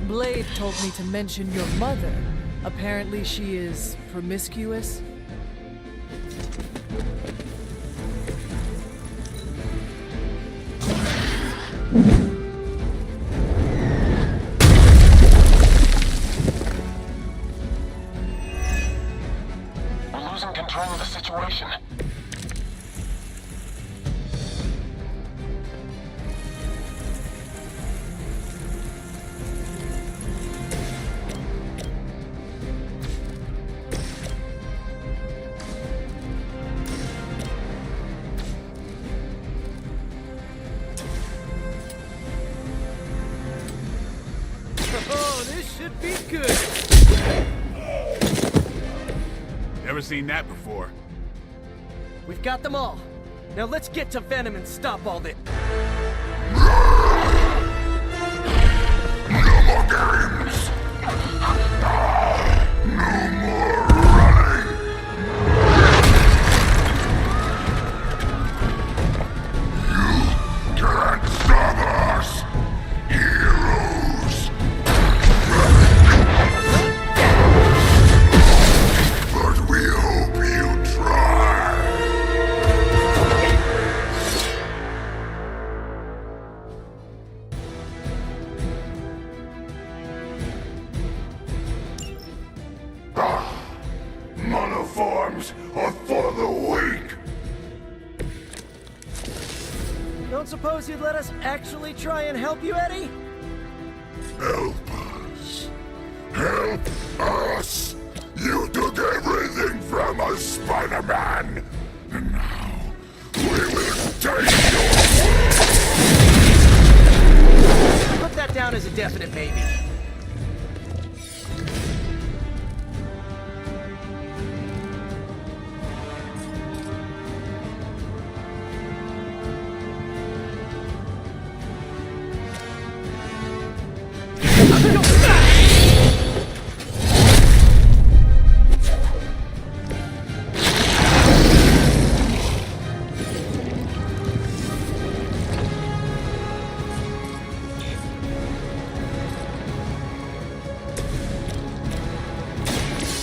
Speaker 2: Blade told me to mention your mother. Apparently she is promiscuous.
Speaker 11: We're losing control of the situation.
Speaker 10: Oh, this should be good.
Speaker 11: Never seen that before.
Speaker 10: We've got them all. Now let's get to Venom and stop all this.
Speaker 11: No more games! No more running! You can't stop us! Heroes! But we hope you try! Monoforms are for the weak!
Speaker 10: Don't suppose you'd let us actually try and help you, Eddie?
Speaker 11: Help us! Help us! You took everything from us, Spider-Man! And now, we will take your...
Speaker 10: Put that down as a definite maybe.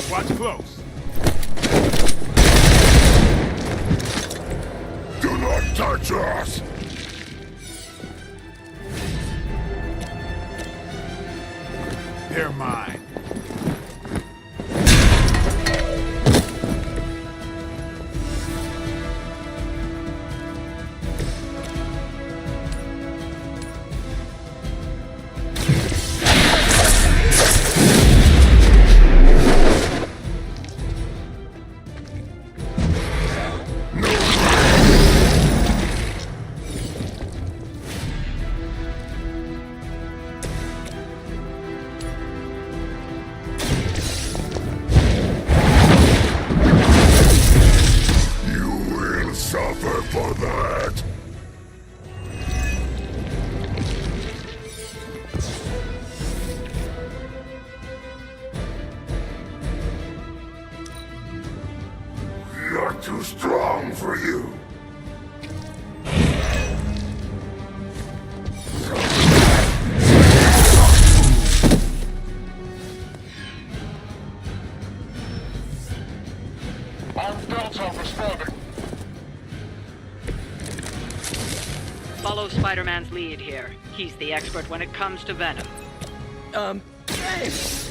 Speaker 11: Watch close. Do not touch us! They're mine.
Speaker 12: Follow Spider-Man's lead here. He's the expert when it comes to Venom.
Speaker 10: Thanks.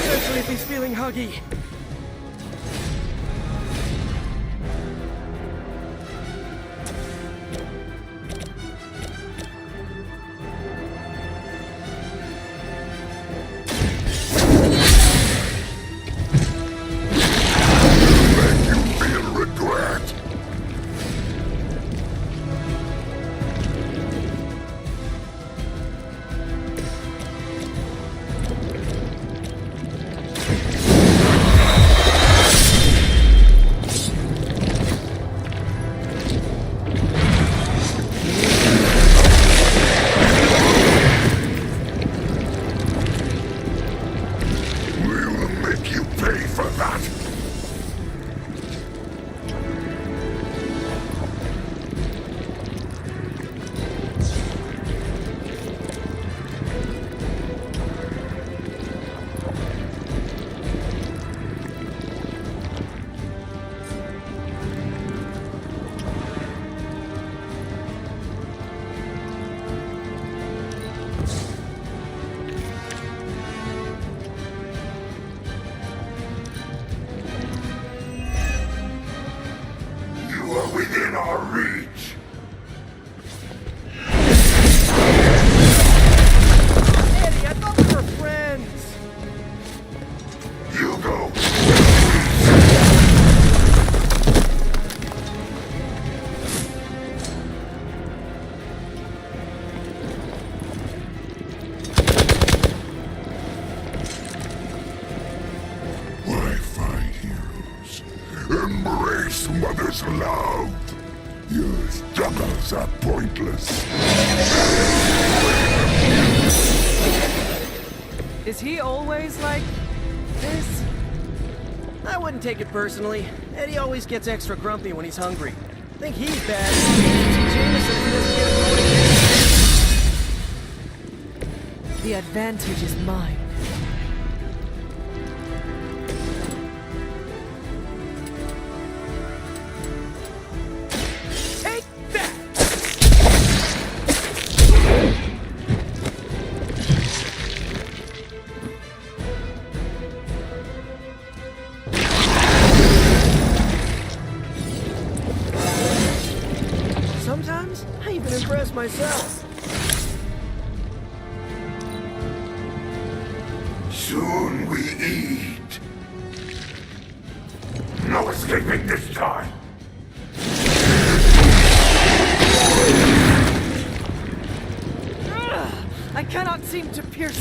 Speaker 10: Especially if he's feeling huggy.
Speaker 11: Within our reach.
Speaker 10: Eddie, I thought we were friends.
Speaker 11: You go. Why fight heroes? Embrace mother's love. Your struggles are pointless.
Speaker 2: Is he always like this?
Speaker 10: I wouldn't take it personally. Eddie always gets extra grumpy when he's hungry. Think he's bad. Jameson doesn't get annoyed.
Speaker 2: The advantage is mine.
Speaker 10: Sometimes, I even impress myself.
Speaker 11: Soon we eat. No escaping this time.
Speaker 2: I cannot seem to pierce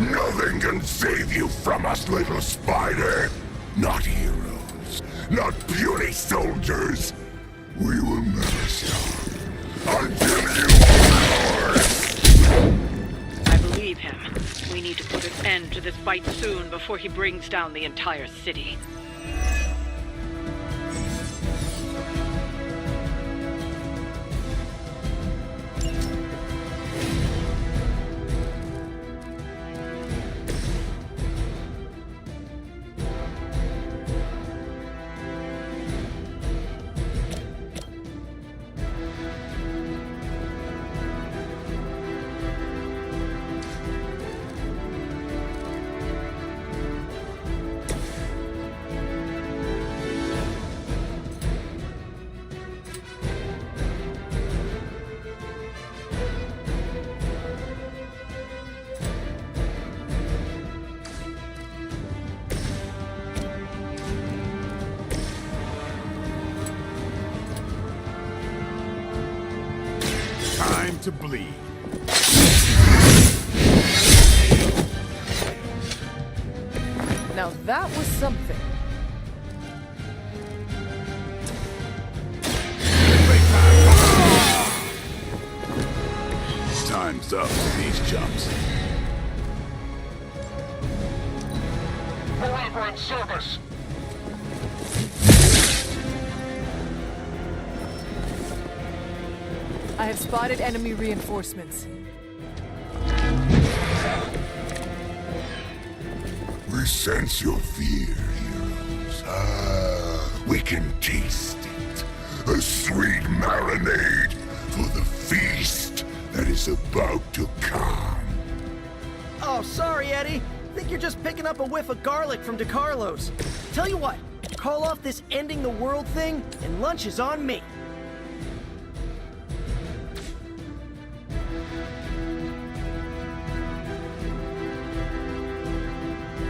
Speaker 11: Nothing can save you from us, little spider. Not heroes, not puny soldiers. We will never stop until you are ours.
Speaker 12: I believe him. We need to put an end to this fight soon before he brings down the entire city.
Speaker 11: Time to bleed.
Speaker 2: Now that was something.
Speaker 11: Time's up for these chumps. Forever in service.
Speaker 2: I have spotted enemy reinforcements.
Speaker 11: We sense your fear, heroes. We can taste it. A sweet marinade for the feast that is about to come.
Speaker 10: Oh, sorry, Eddie. Think you're just picking up a whiff of garlic from DeCarlo's. Tell you what, call off this ending the world thing, and lunch is on me.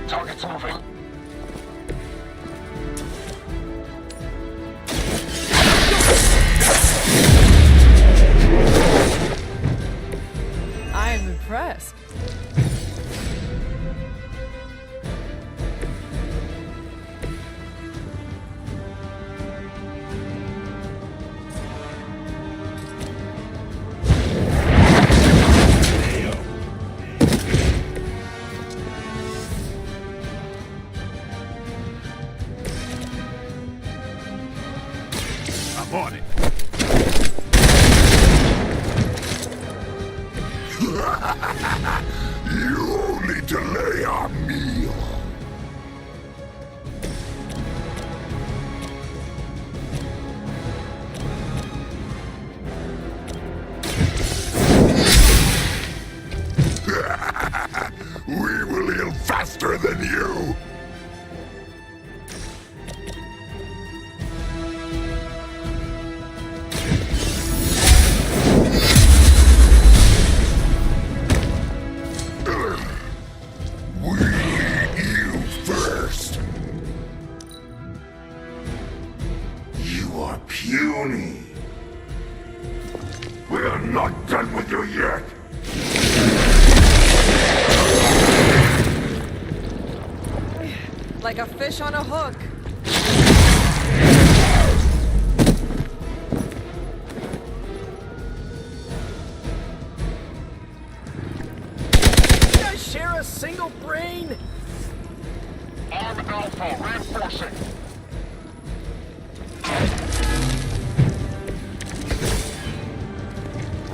Speaker 11: Target's moving.
Speaker 2: I'm impressed.
Speaker 11: I'm on it. You only delay our meal. We will heal faster than you. Puny. We are not done with you yet.
Speaker 2: Like a fish on a hook.
Speaker 10: You guys share a single brain?
Speaker 11: Arm Alpha reinforcing.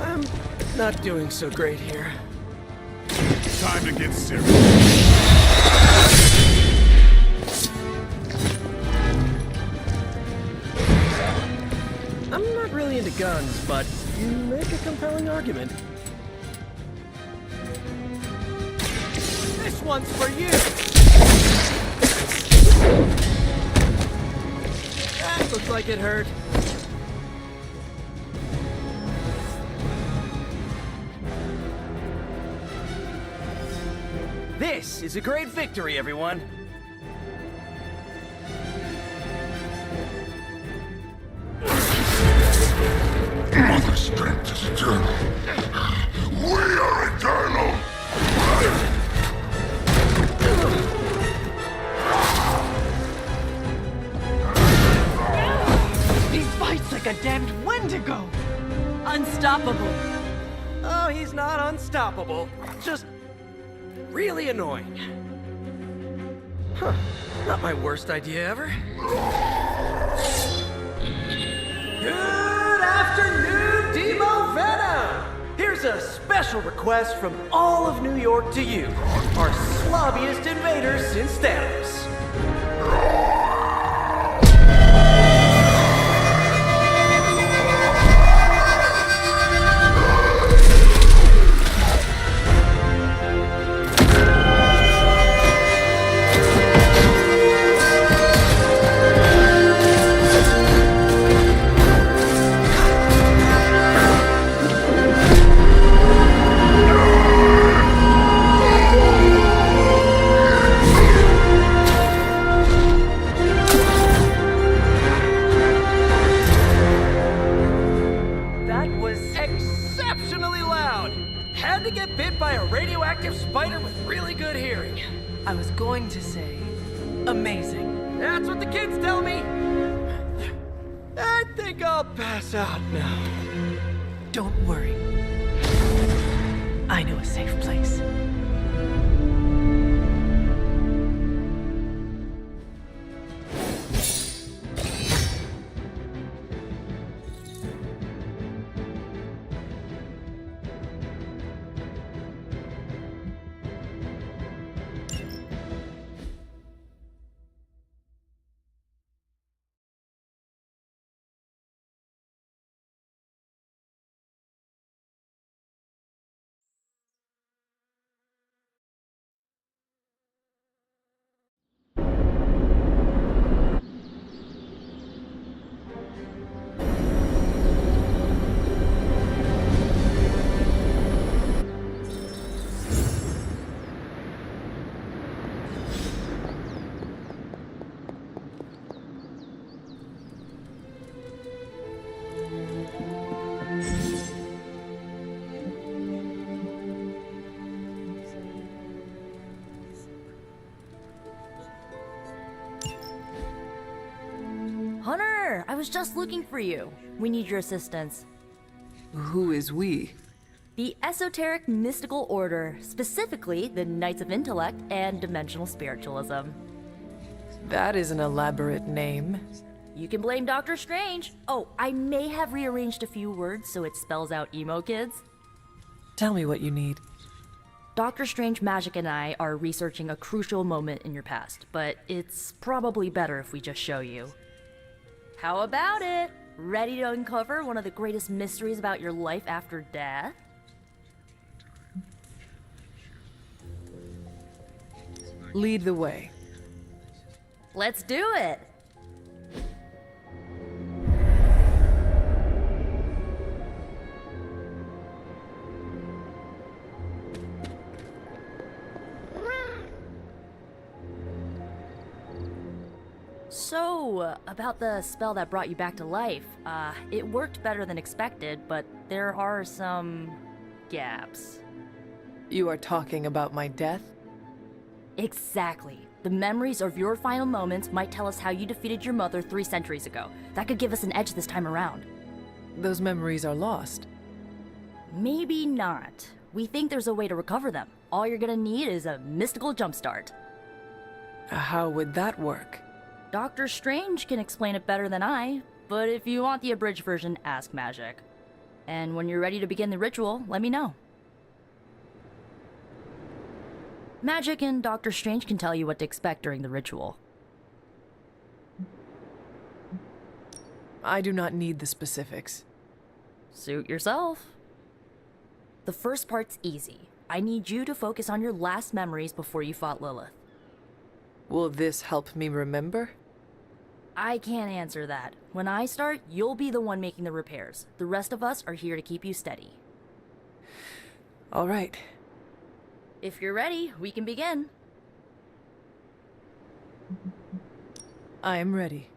Speaker 10: I'm not doing so great here.
Speaker 11: Time to get serious.
Speaker 10: I'm not really into guns, but you make a compelling argument. This one's for you! That looks like it hurt. This is a great victory, everyone.
Speaker 11: Mother strength is eternal. We are eternal.
Speaker 6: He fights like a damned Wendigo! Unstoppable.
Speaker 10: Oh, he's not unstoppable. Just really annoying. Huh. Not my worst idea ever. Good afternoon, Demo Venom! Here's a special request from all of New York to you, our slobbiest invaders since Thanos. Had to get bit by a radioactive spider with really good hearing.
Speaker 6: I was going to say, amazing.
Speaker 10: That's what the kids tell me. I think I'll pass out now.
Speaker 6: Don't worry. I know a safe place.
Speaker 9: Hunter, I was just looking for you. We need your assistance.
Speaker 2: Who is we?
Speaker 9: The Esoteric Mystical Order, specifically the Knights of Intellect and Dimensional Spiritualism.
Speaker 2: That is an elaborate name.
Speaker 9: You can blame Doctor Strange. Oh, I may have rearranged a few words so it spells out emo kids.
Speaker 2: Tell me what you need.
Speaker 9: Dr. Strange Magic and I are researching a crucial moment in your past, but it's probably better if we just show you. How about it? Ready to uncover one of the greatest mysteries about your life after death?
Speaker 2: Lead the way.
Speaker 9: Let's do it! So, about the spell that brought you back to life, it worked better than expected, but there are some gaps.
Speaker 2: You are talking about my death?
Speaker 9: Exactly. The memories of your final moments might tell us how you defeated your mother 3 centuries ago. That could give us an edge this time around.
Speaker 2: Those memories are lost.
Speaker 9: Maybe not. We think there's a way to recover them. All you're gonna need is a mystical jumpstart.
Speaker 2: How would that work?
Speaker 9: Doctor Strange can explain it better than I, but if you want the abridged version, ask Magic. And when you're ready to begin the ritual, let me know. Magic and Doctor Strange can tell you what to expect during the ritual.
Speaker 2: I do not need the specifics.
Speaker 9: Suit yourself. The first part's easy. I need you to focus on your last memories before you fought Lilith.
Speaker 2: Will this help me remember?
Speaker 9: I can't answer that. When I start, you'll be the one making the repairs. The rest of us are here to keep you steady.
Speaker 2: All right.
Speaker 9: If you're ready, we can begin.
Speaker 2: I am ready.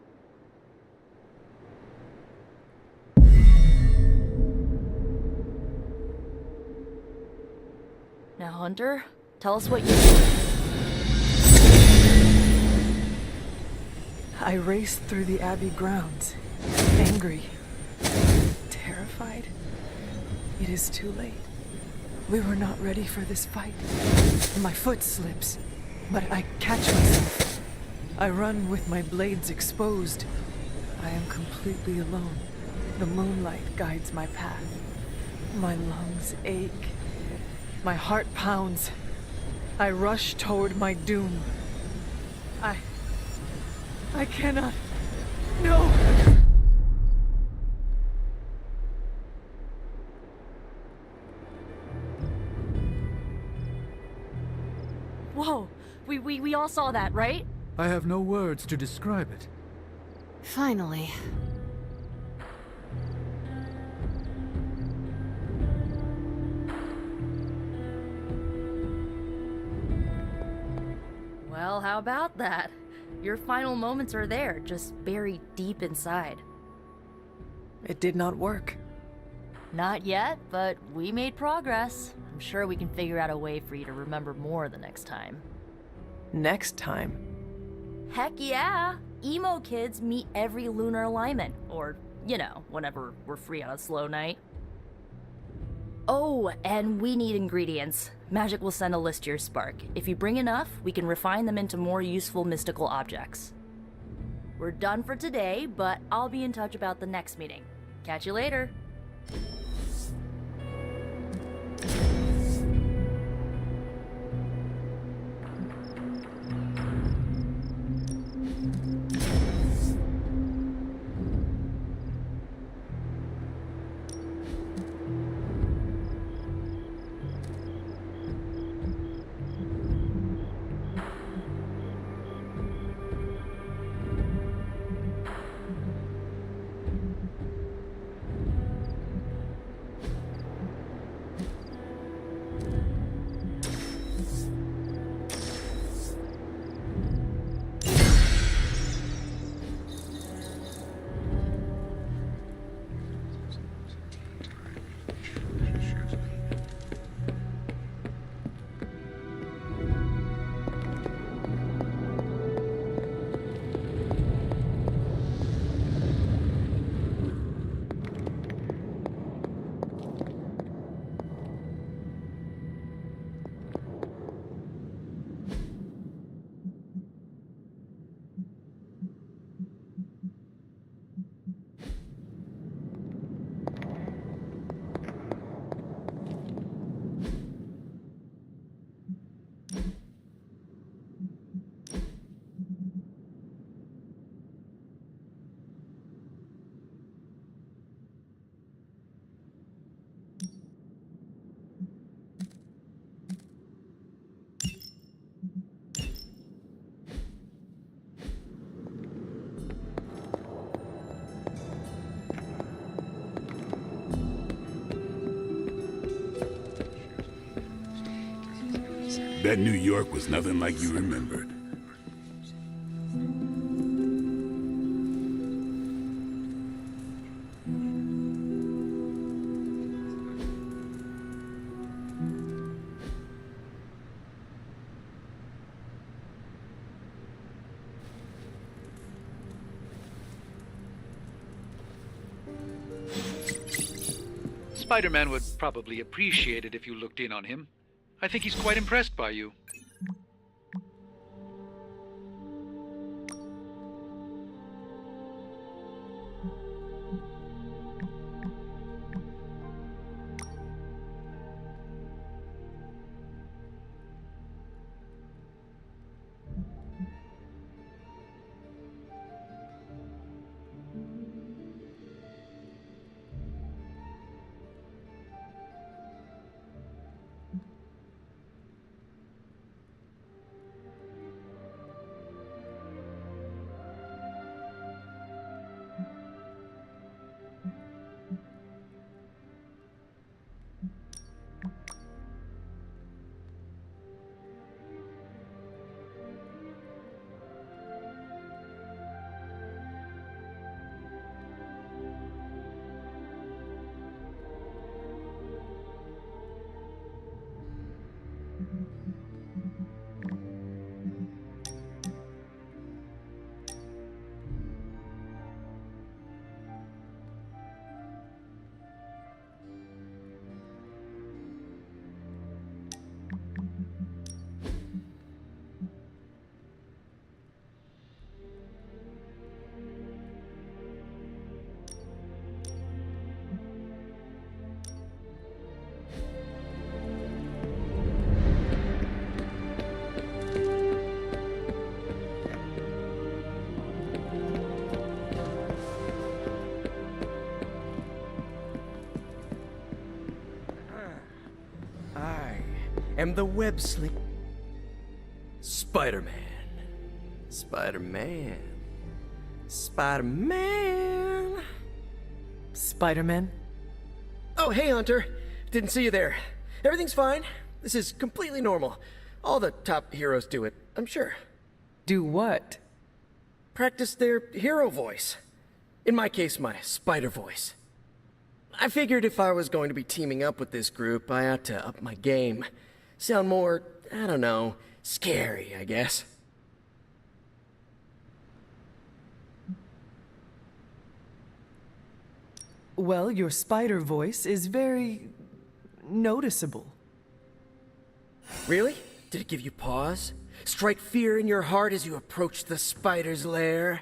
Speaker 9: Now, Hunter, tell us what you...
Speaker 2: I raced through the Abbey grounds, angry, terrified. It is too late. We were not ready for this fight. My foot slips, but I catch myself. I run with my blades exposed. I am completely alone. The moonlight guides my path. My lungs ache. My heart pounds. I rush toward my doom. I cannot. No!
Speaker 9: Whoa! We all saw that, right?
Speaker 3: I have no words to describe it.
Speaker 1: Finally.
Speaker 9: Well, how about that? Your final moments are there, just buried deep inside.
Speaker 2: It did not work.
Speaker 9: Not yet, but we made progress. I'm sure we can figure out a way for you to remember more the next time.
Speaker 2: Next time?
Speaker 9: Heck yeah! Emo kids meet every lunar alignment, or, you know, whenever we're free on a slow night. Oh, and we need ingredients. Magic will send a list to your spark. If you bring enough, we can refine them into more useful mystical objects. We're done for today, but I'll be in touch about the next meeting. Catch you later.
Speaker 11: Bet New York was nothing like you remembered.
Speaker 3: Spider-Man would probably appreciate it if you looked in on him. I think he's quite impressed by you.
Speaker 10: Am the web sling... Spider-Man. Spider-Man. Spider-Man.
Speaker 2: Spider-Man?
Speaker 10: Oh, hey, Hunter. Didn't see you there. Everything's fine. This is completely normal. All the top heroes do it, I'm sure.
Speaker 2: Do what?
Speaker 10: Practice their hero voice. In my case, my spider voice. I figured if I was going to be teaming up with this group, I ought to up my game. Sound more, I don't know, scary, I guess.
Speaker 2: Well, your spider voice is very noticeable.
Speaker 10: Really? Did it give you pause? Strike fear in your heart as you approach the spider's lair?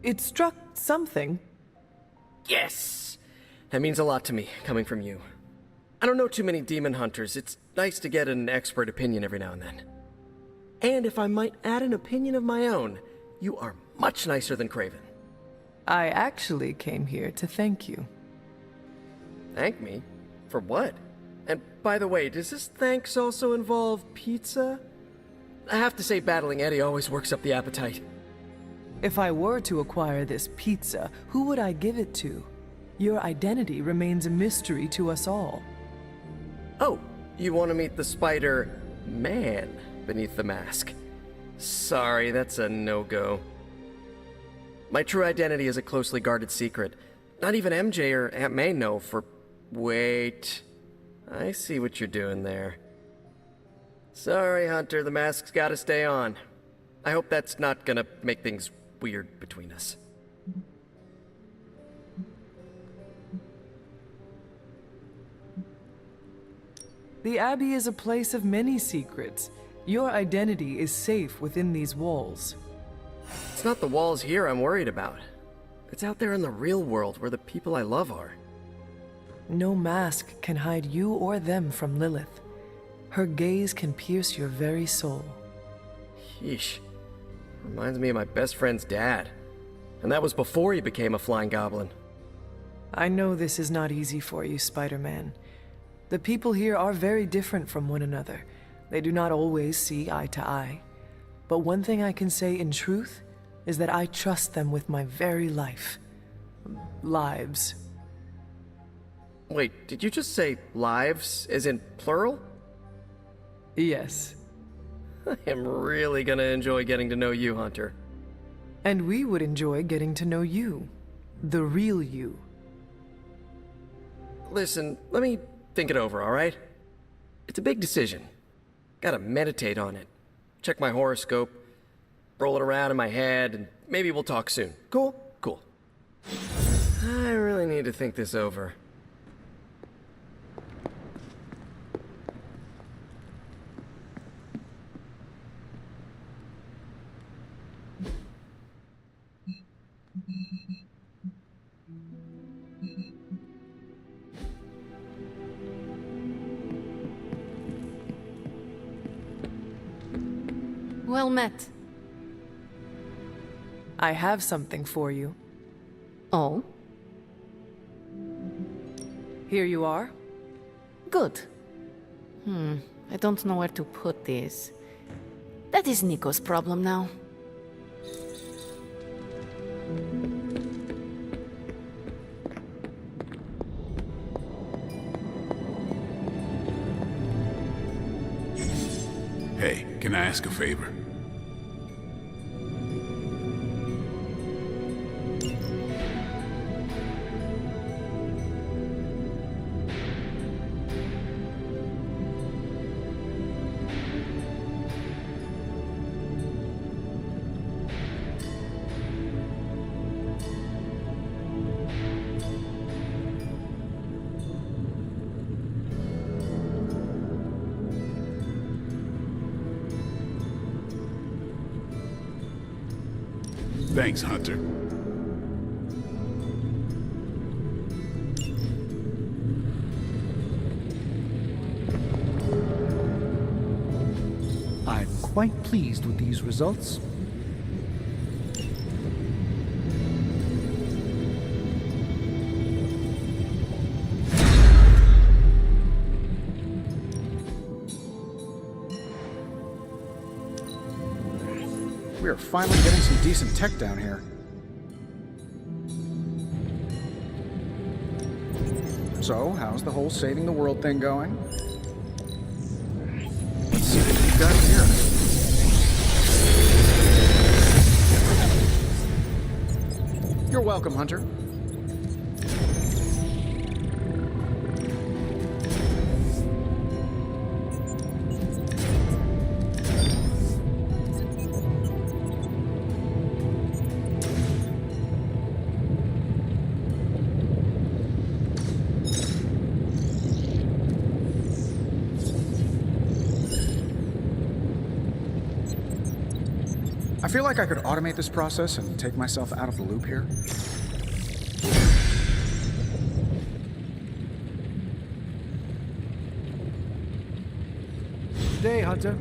Speaker 2: It struck something.
Speaker 10: Yes! That means a lot to me, coming from you. I don't know too many demon hunters. It's nice to get an expert opinion every now and then. And if I might add an opinion of my own, you are much nicer than Craven.
Speaker 2: I actually came here to thank you.
Speaker 10: Thank me? For what? And by the way, does this thanks also involve pizza? I have to say battling Eddie always works up the appetite.
Speaker 2: If I were to acquire this pizza, who would I give it to? Your identity remains a mystery to us all.
Speaker 10: Oh, you want to meet the Spider-Man beneath the mask? Sorry, that's a no-go. My true identity is a closely guarded secret. Not even MJ or Aunt May know for... Wait. I see what you're doing there. Sorry, Hunter, the mask's gotta stay on. I hope that's not gonna make things weird between us.
Speaker 2: The Abbey is a place of many secrets. Your identity is safe within these walls.
Speaker 10: It's not the walls here I'm worried about. It's out there in the real world where the people I love are.
Speaker 2: No mask can hide you or them from Lilith. Her gaze can pierce your very soul.
Speaker 10: Yeesh. Reminds me of my best friend's dad. And that was before he became a flying goblin.
Speaker 2: I know this is not easy for you, Spider-Man. The people here are very different from one another. They do not always see eye to eye. But one thing I can say in truth is that I trust them with my very life. Lives.
Speaker 10: Wait, did you just say lives, as in plural?
Speaker 2: Yes.
Speaker 10: I am really gonna enjoy getting to know you, Hunter.
Speaker 2: And we would enjoy getting to know you. The real you.
Speaker 10: Listen, let me think it over, alright? It's a big decision. Gotta meditate on it. Check my horoscope, roll it around in my head, and maybe we'll talk soon. Cool? Cool. I really need to think this over.
Speaker 1: Well met.
Speaker 2: I have something for you.
Speaker 1: Oh?
Speaker 2: Here you are.
Speaker 1: Good. I don't know where to put this. That is Nico's problem now.
Speaker 11: Hey, can I ask a favor? Thanks, Hunter.
Speaker 7: I'm quite pleased with these results. We are finally getting some decent tech down here. So, how's the whole saving the world thing going? Let's see what we've got here. You're welcome, Hunter. I feel like I could automate this process and take myself out of the loop here. Good day, Hunter.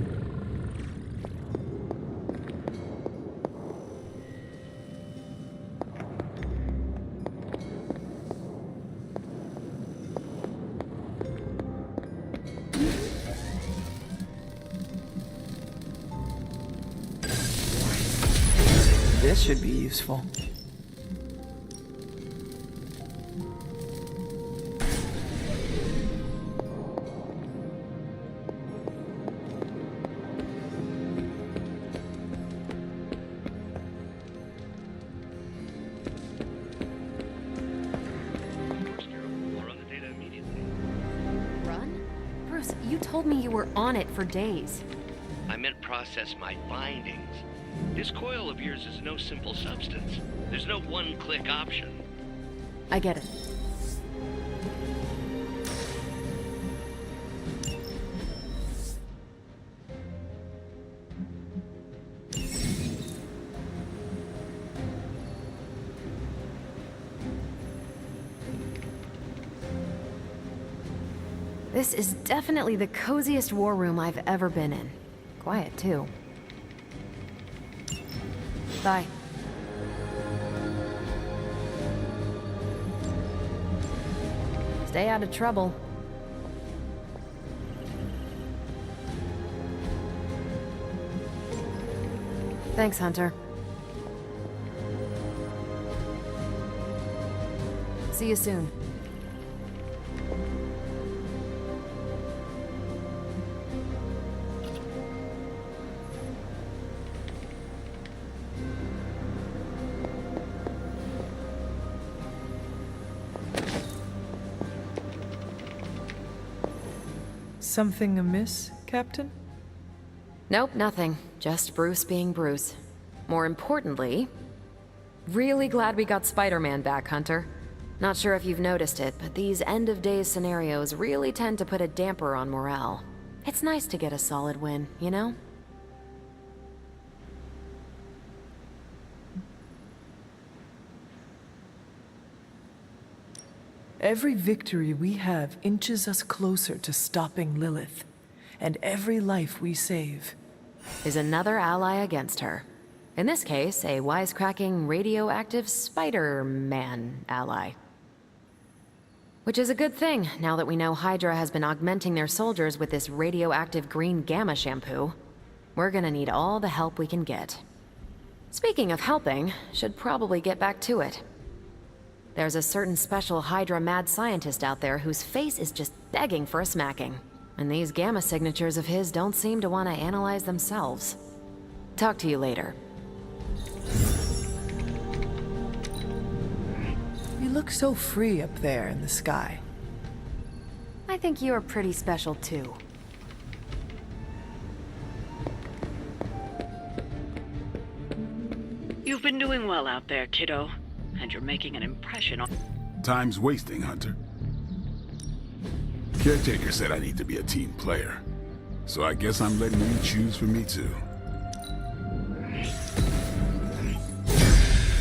Speaker 2: This should be useful.
Speaker 4: Run? Bruce, you told me you were on it for days.
Speaker 14: I meant process my findings. This coil of yours is no simple substance. There's no one-click option.
Speaker 4: I get it. This is definitely the coziest war room I've ever been in. Quiet, too. Bye. Stay out of trouble. Thanks, Hunter. See you soon.
Speaker 2: Something amiss, Captain?
Speaker 4: Nope, nothing. Just Bruce being Bruce. More importantly, really glad we got Spider-Man back, Hunter. Not sure if you've noticed it, but these end-of-days scenarios really tend to put a damper on morale. It's nice to get a solid win, you know?
Speaker 2: Every victory we have inches us closer to stopping Lilith. And every life we save
Speaker 4: is another ally against her. In this case, a wisecracking, radioactive Spider-Man ally. Which is a good thing, now that we know Hydra has been augmenting their soldiers with this radioactive green gamma shampoo. We're gonna need all the help we can get. Speaking of helping, should probably get back to it. There's a certain special Hydra mad scientist out there whose face is just begging for a smacking. And these gamma signatures of his don't seem to want to analyze themselves. Talk to you later.
Speaker 2: You look so free up there in the sky.
Speaker 4: I think you're pretty special too.
Speaker 12: You've been doing well out there, kiddo. And you're making an impression on...
Speaker 11: Time's wasting, Hunter. Caretaker said I need to be a team player. So I guess I'm letting you choose for me too.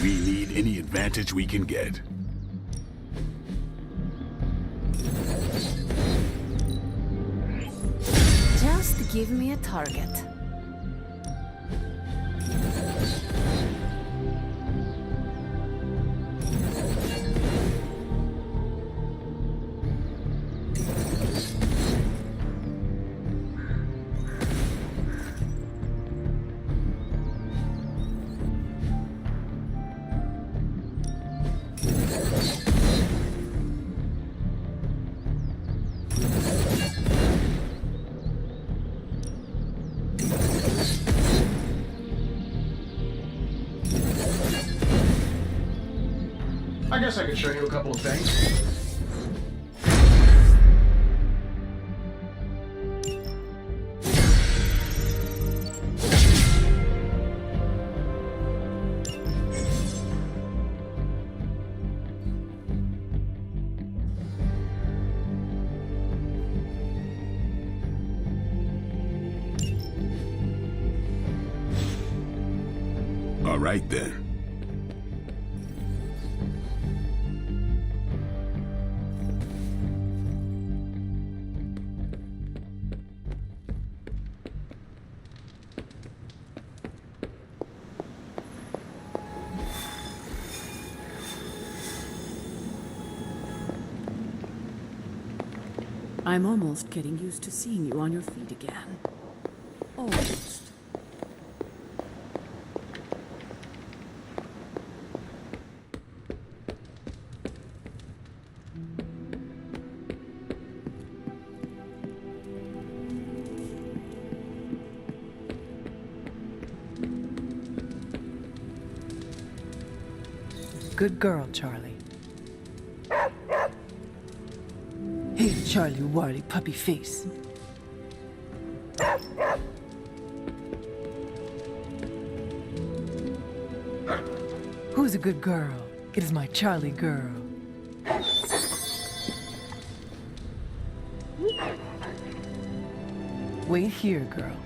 Speaker 11: We need any advantage we can get.
Speaker 1: Just give me a target.
Speaker 7: I guess I could show you a couple of things.
Speaker 11: All right then.
Speaker 5: I'm almost getting used to seeing you on your feet again. Almost.
Speaker 2: Good girl, Charlie. Hey, Charlie Warly puppy face. Who's a good girl? It is my Charlie girl. Wait here, girl.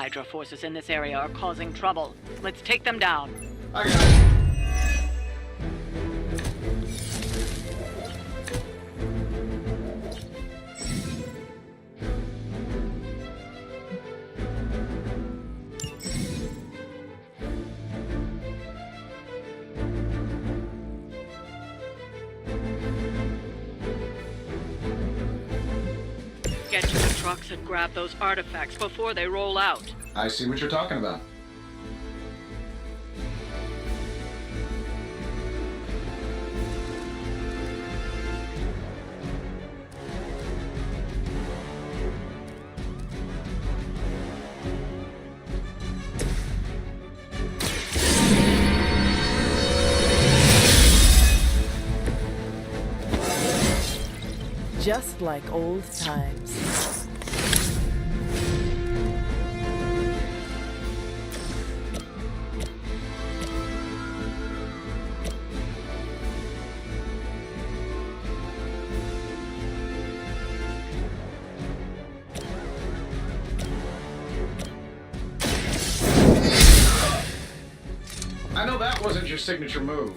Speaker 12: Hydra forces in this area are causing trouble. Let's take them down.
Speaker 7: I got it.
Speaker 12: Get to the trucks and grab those artifacts before they roll out.
Speaker 7: I see what you're talking about.
Speaker 2: Just like old times.
Speaker 7: I know that wasn't your signature move.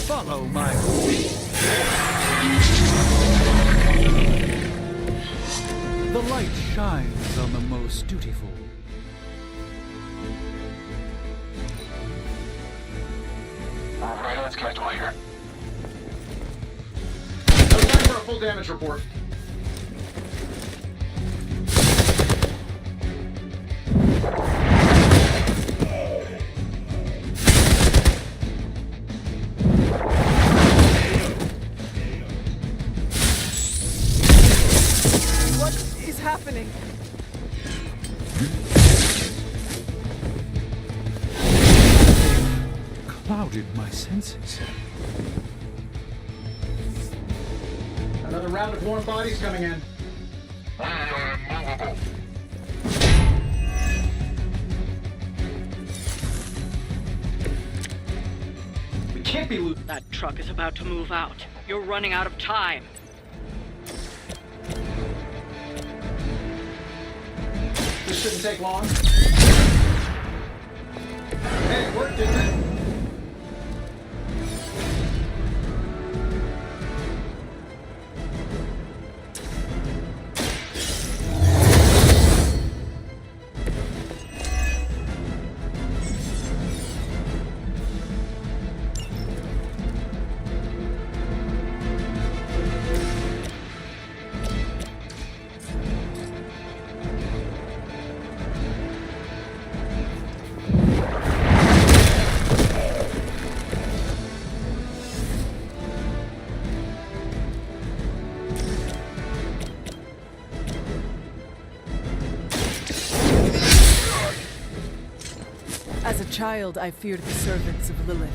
Speaker 8: Follow my The light shines on the most dutiful.
Speaker 7: Alright, let's get to here. No time for a full damage report.
Speaker 2: What is happening?
Speaker 8: Clouded my senses.
Speaker 7: Another round of warm bodies coming in. We can't be losing.
Speaker 12: That truck is about to move out. You're running out of time.
Speaker 7: This shouldn't take long. Hey, it worked, didn't it?
Speaker 2: As a child, I feared the servants of Lilith.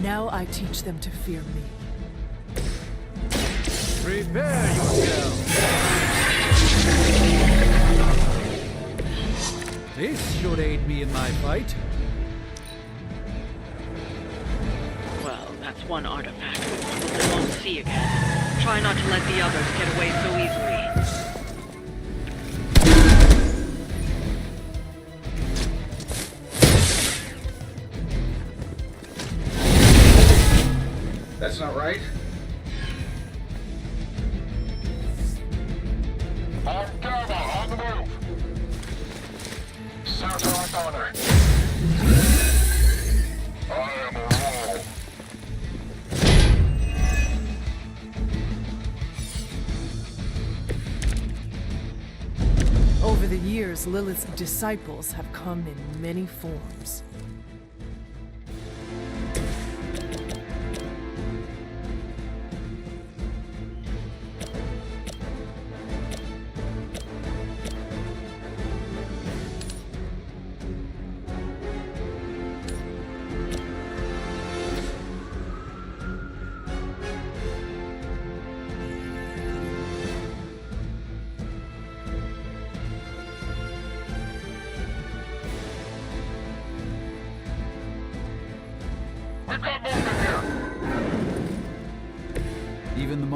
Speaker 2: Now I teach them to fear me.
Speaker 8: Prepare yourself. This should aid me in my fight.
Speaker 12: Well, that's one artifact we probably won't see again. Try not to let the others get away so easily.
Speaker 7: That's not right. On the move. South honor. I am a roll.
Speaker 2: Over the years, Lilith's disciples have come in many forms.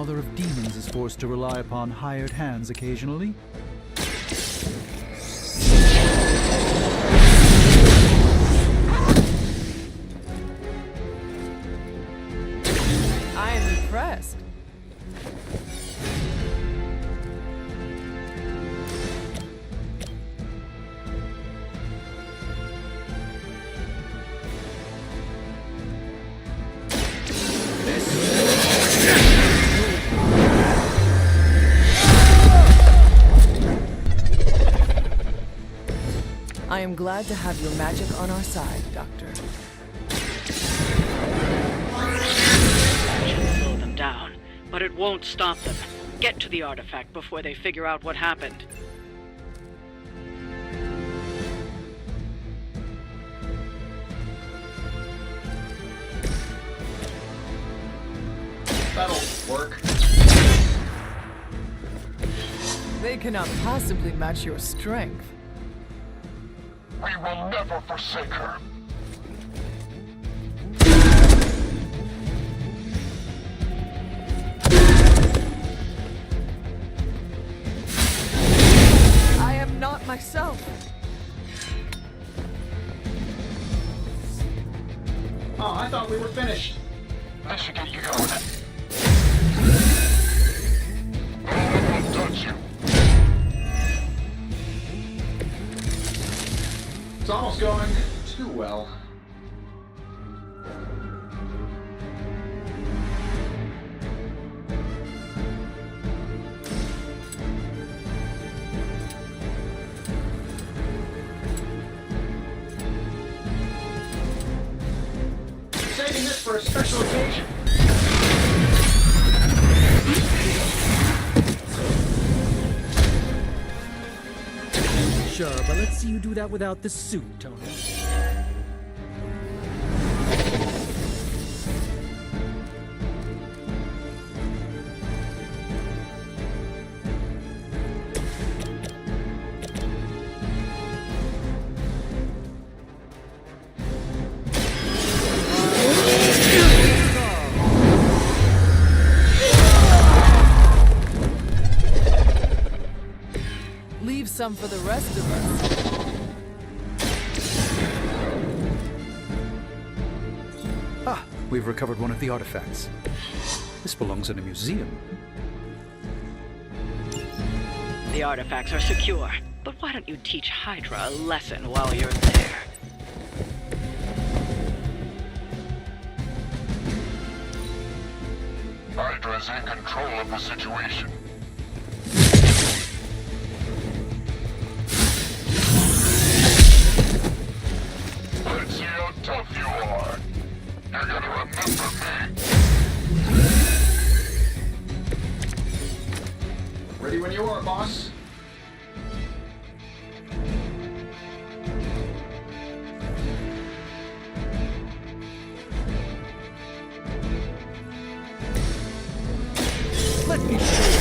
Speaker 15: Mother of Demons is forced to rely upon hired hands occasionally.
Speaker 2: I am impressed. I am glad to have your magic on our side, Doctor.
Speaker 12: That should slow them down, but it won't stop them. Get to the artifact before they figure out what happened.
Speaker 7: That'll work.
Speaker 2: They cannot possibly match your strength.
Speaker 11: We will never forsake her.
Speaker 2: I am not myself.
Speaker 7: Oh, I thought we were finished.
Speaker 11: This should get you going. No one will touch you.
Speaker 7: It's almost going too well. Saving this for a special occasion.
Speaker 10: Sure, but let's see you do that without the suit, Tony.
Speaker 2: Leave some for the rest of us.
Speaker 8: Ah, we've recovered one of the artifacts. This belongs in a museum.
Speaker 12: The artifacts are secure, but why don't you teach Hydra a lesson while you're there?
Speaker 11: Hydra's in control of the situation. Let's see how tough you are. You're gonna remember me.
Speaker 7: Ready when you are, boss.
Speaker 10: Let me show you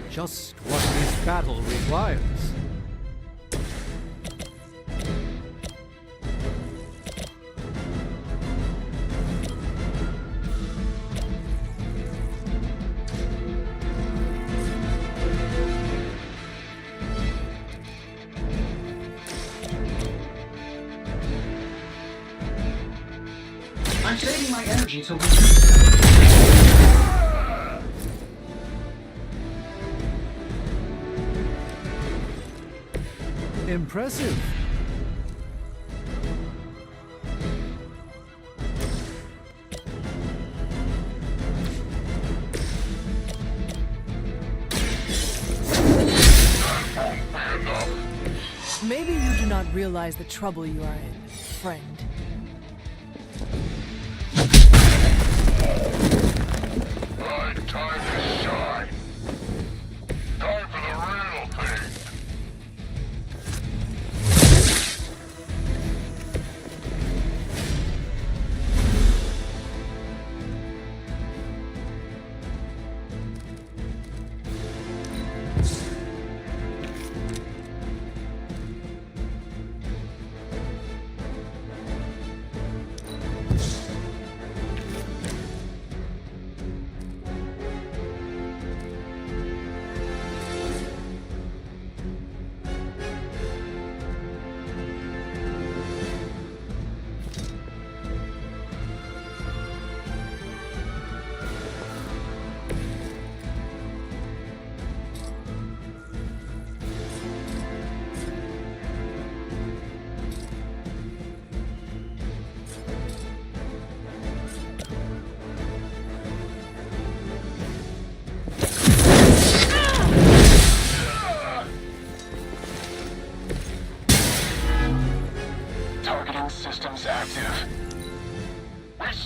Speaker 10: just what this battle requires.
Speaker 7: I'm saving my energy till we...
Speaker 15: Impressive.
Speaker 2: Maybe you do not realize the trouble you are in, friend.
Speaker 11: My time to shine. Time for the real thing.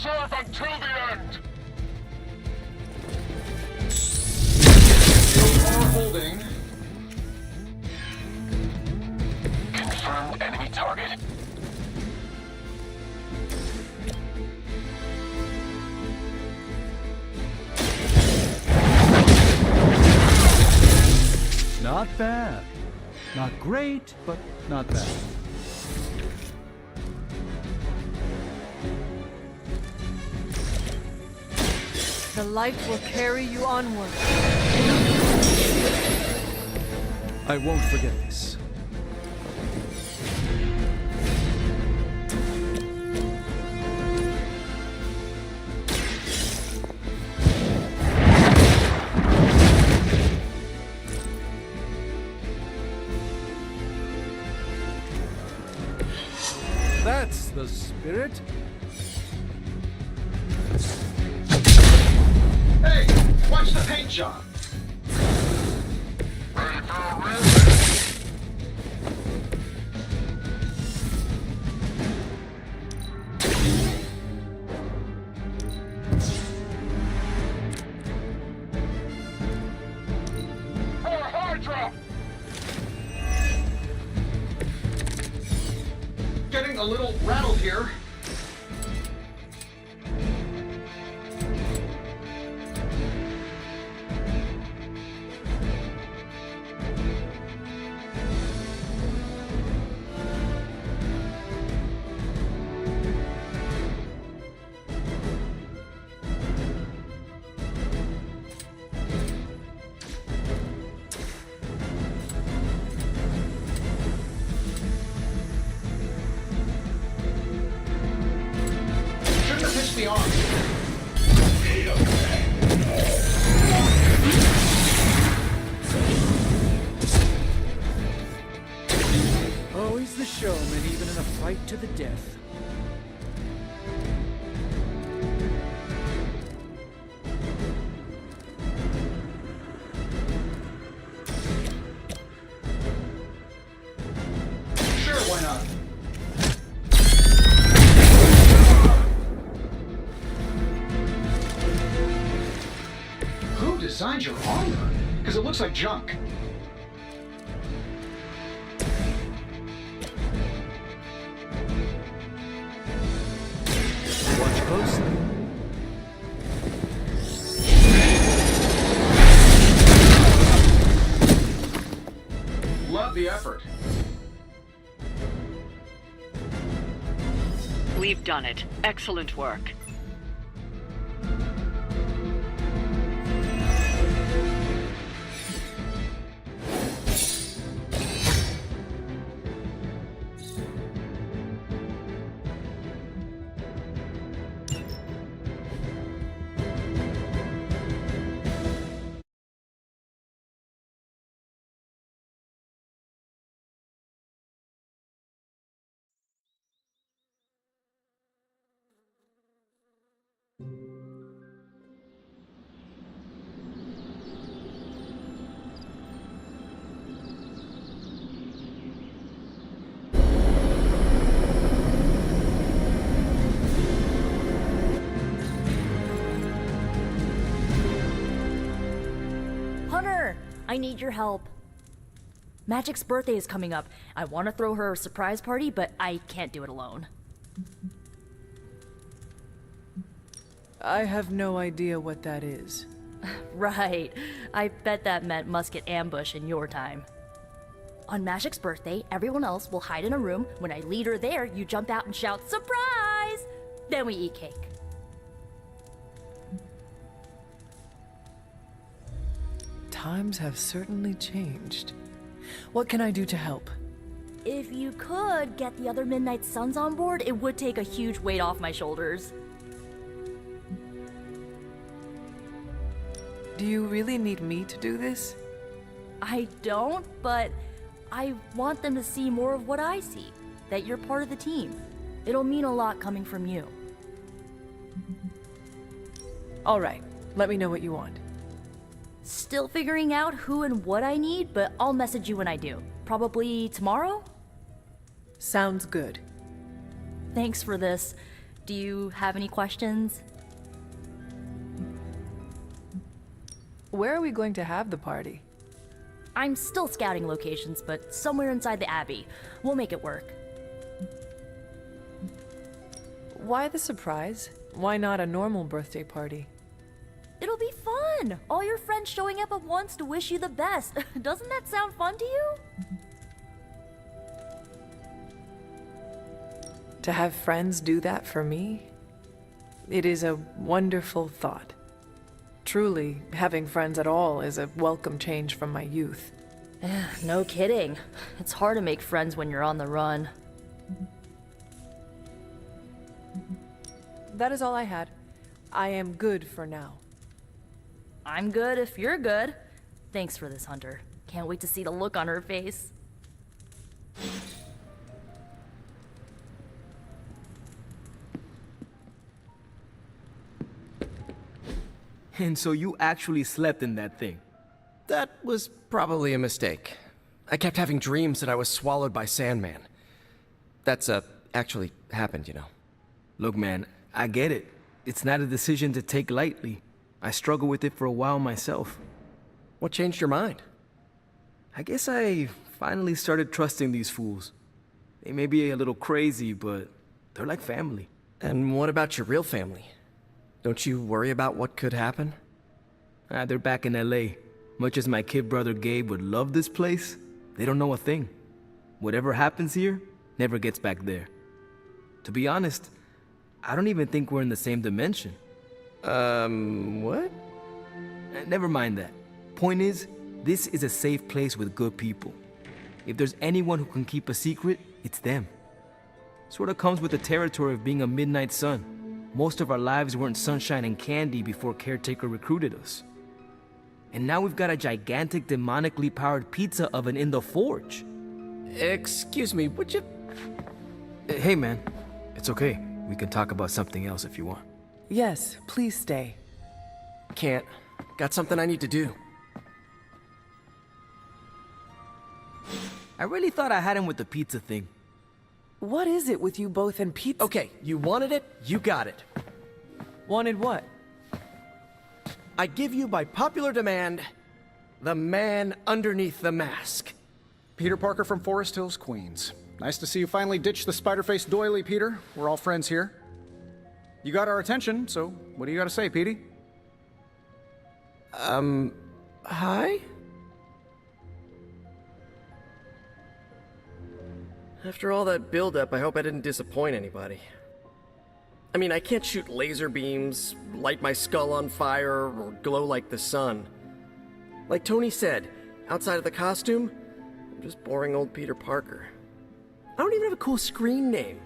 Speaker 11: serve until the end!
Speaker 7: Shields are holding.
Speaker 11: Confirmed enemy target.
Speaker 15: Not bad. Not great, but not bad.
Speaker 2: The light will carry you onward.
Speaker 15: I won't forget this. That's the spirit.
Speaker 7: Hey, watch the paint job. Getting a little rattled here. Shouldn't have pissed me off.
Speaker 15: Always the showman, even in a fight to the death.
Speaker 7: Sure, why not? Who designed your armor? Because it looks like junk.
Speaker 15: Watch closely.
Speaker 7: Love the effort.
Speaker 12: We've done it. Excellent work.
Speaker 9: Hunter, I need your help. Magic's birthday is coming up. I want to throw her a surprise party, but I can't do it alone.
Speaker 2: I have no idea what that is.
Speaker 9: Right. I bet that meant musket ambush in your time. On Magic's birthday, everyone else will hide in a room. When I lead her there, you jump out and shout, "Surprise!" Then we eat cake.
Speaker 2: Times have certainly changed. What can I do to help?
Speaker 9: If you could get the other Midnight Suns on board, it would take a huge weight off my shoulders.
Speaker 2: Do you really need me to do this?
Speaker 9: I don't, but I want them to see more of what I see. That you're part of the team. It'll mean a lot coming from you.
Speaker 2: All right, let me know what you want.
Speaker 9: Still figuring out who and what I need, but I'll message you when I do. Probably tomorrow?
Speaker 2: Sounds good.
Speaker 9: Thanks for this. Do you have any questions?
Speaker 2: Where are we going to have the party?
Speaker 9: I'm still scouting locations, but somewhere inside the Abbey. We'll make it work.
Speaker 2: Why the surprise? Why not a normal birthday party?
Speaker 9: It'll be fun! All your friends showing up at once to wish you the best. Doesn't that sound fun to you?
Speaker 2: To have friends do that for me? It is a wonderful thought. Truly, having friends at all is a welcome change from my youth.
Speaker 9: No kidding. It's hard to make friends when you're on the run.
Speaker 2: That is all I had. I am good for now.
Speaker 9: I'm good if you're good. Thanks for this, Hunter. Can't wait to see the look on her face.
Speaker 16: And so you actually slept in that thing?
Speaker 17: That was probably a mistake. I kept having dreams that I was swallowed by Sandman. That's, actually happened, you know.
Speaker 16: Look, man, I get it. It's not a decision to take lightly. I struggled with it for a while myself.
Speaker 17: What changed your mind?
Speaker 16: I guess I finally started trusting these fools. They may be a little crazy, but they're like family.
Speaker 17: And what about your real family? Don't you worry about what could happen?
Speaker 16: They're back in LA. Much as my kid brother Gabe would love this place, they don't know a thing. Whatever happens here never gets back there. To be honest, I don't even think we're in the same dimension.
Speaker 17: What?
Speaker 16: Never mind that. Point is, this is a safe place with good people. If there's anyone who can keep a secret, it's them. Sort of comes with the territory of being a midnight sun. Most of our lives weren't sunshine and candy before Caretaker recruited us. And now we've got a gigantic demonically powered pizza oven in the forge.
Speaker 17: Excuse me, would you...
Speaker 16: Hey man, it's okay. We can talk about something else if you want.
Speaker 2: Yes, please stay.
Speaker 17: Can't. Got something I need to do.
Speaker 16: I really thought I had him with the pizza thing.
Speaker 2: What is it with you both and pizza?
Speaker 17: Okay, you wanted it, you got it.
Speaker 2: Wanted what?
Speaker 17: I give you by popular demand, the man underneath the mask.
Speaker 7: Peter Parker from Forest Hills, Queens. Nice to see you finally ditched the spider-faced doily, Peter. We're all friends here. You got our attention, so what do you got to say, Petey?
Speaker 17: Hi? After all that build-up, I hope I didn't disappoint anybody. I mean, I can't shoot laser beams, light my skull on fire, or glow like the sun. Like Tony said, outside of the costume, I'm just boring old Peter Parker. I don't even have a cool screen name.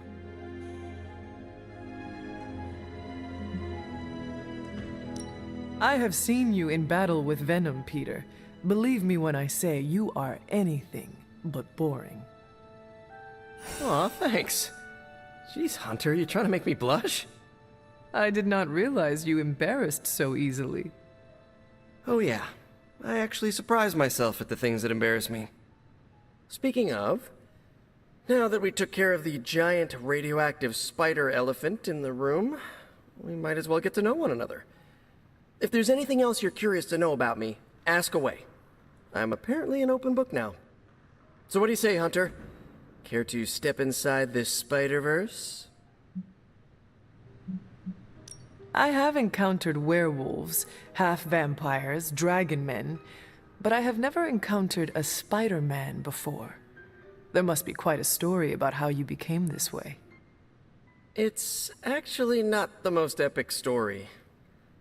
Speaker 2: I have seen you in battle with Venom, Peter. Believe me when I say you are anything but boring.
Speaker 17: Aw, thanks. Jeez, Hunter, you trying to make me blush?
Speaker 2: I did not realize you embarrassed so easily.
Speaker 17: Oh yeah, I actually surprise myself at the things that embarrass me. Speaking of, now that we took care of the giant radioactive spider elephant in the room, we might as well get to know one another. If there's anything else you're curious to know about me, ask away. I'm apparently an open book now. So what do you say, Hunter? Care to step inside this Spider-Verse?
Speaker 2: I have encountered werewolves, half-vampires, dragon men, but I have never encountered a Spider-Man before. There must be quite a story about how you became this way.
Speaker 17: It's actually not the most epic story.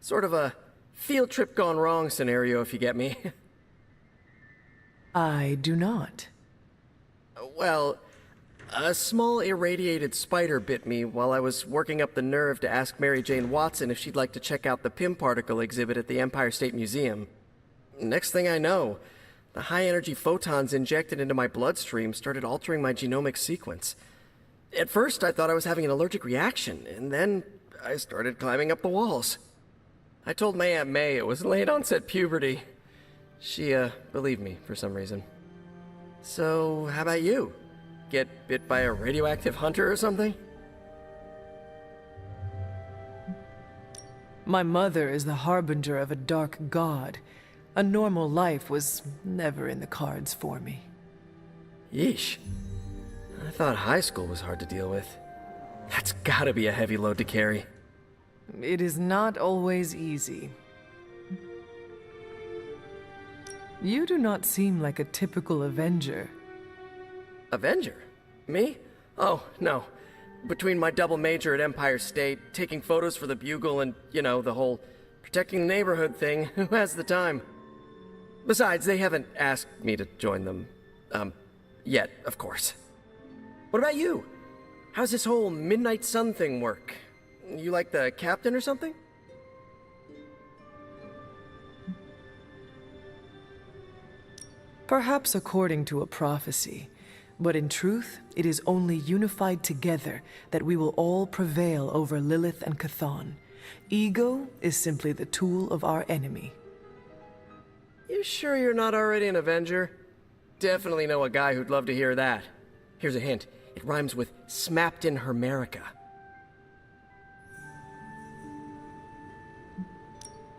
Speaker 17: Sort of a field trip gone wrong scenario, if you get me.
Speaker 2: I do not.
Speaker 17: Well, a small irradiated spider bit me while I was working up the nerve to ask Mary Jane Watson if she'd like to check out the Pym particle exhibit at the Empire State Museum. Next thing I know, the high-energy photons injected into my bloodstream started altering my genomic sequence. At first, I thought I was having an allergic reaction, and then I started climbing up the walls. I told my Aunt May it was late-onset puberty. She, believed me for some reason. So, how about you? Get bit by a radioactive hunter or something?
Speaker 2: My mother is the harbinger of a dark god. A normal life was never in the cards for me.
Speaker 17: Yeesh. I thought high school was hard to deal with. That's gotta be a heavy load to carry.
Speaker 2: It is not always easy. You do not seem like a typical Avenger.
Speaker 17: Avenger? Me? Oh, no. Between my double major at Empire State, taking photos for the Bugle, and, you know, the whole protecting the neighborhood thing, who has the time? Besides, they haven't asked me to join them. Yet, of course. What about you? How's this whole Midnight Sun thing work? You like the captain or something?
Speaker 2: Perhaps according to a prophecy, but in truth, it is only unified together that we will all prevail over Lilith and Chthon. Ego is simply the tool of our enemy.
Speaker 17: You sure you're not already an Avenger? Definitely know a guy who'd love to hear that. Here's a hint. It rhymes with smapped in Hermerica.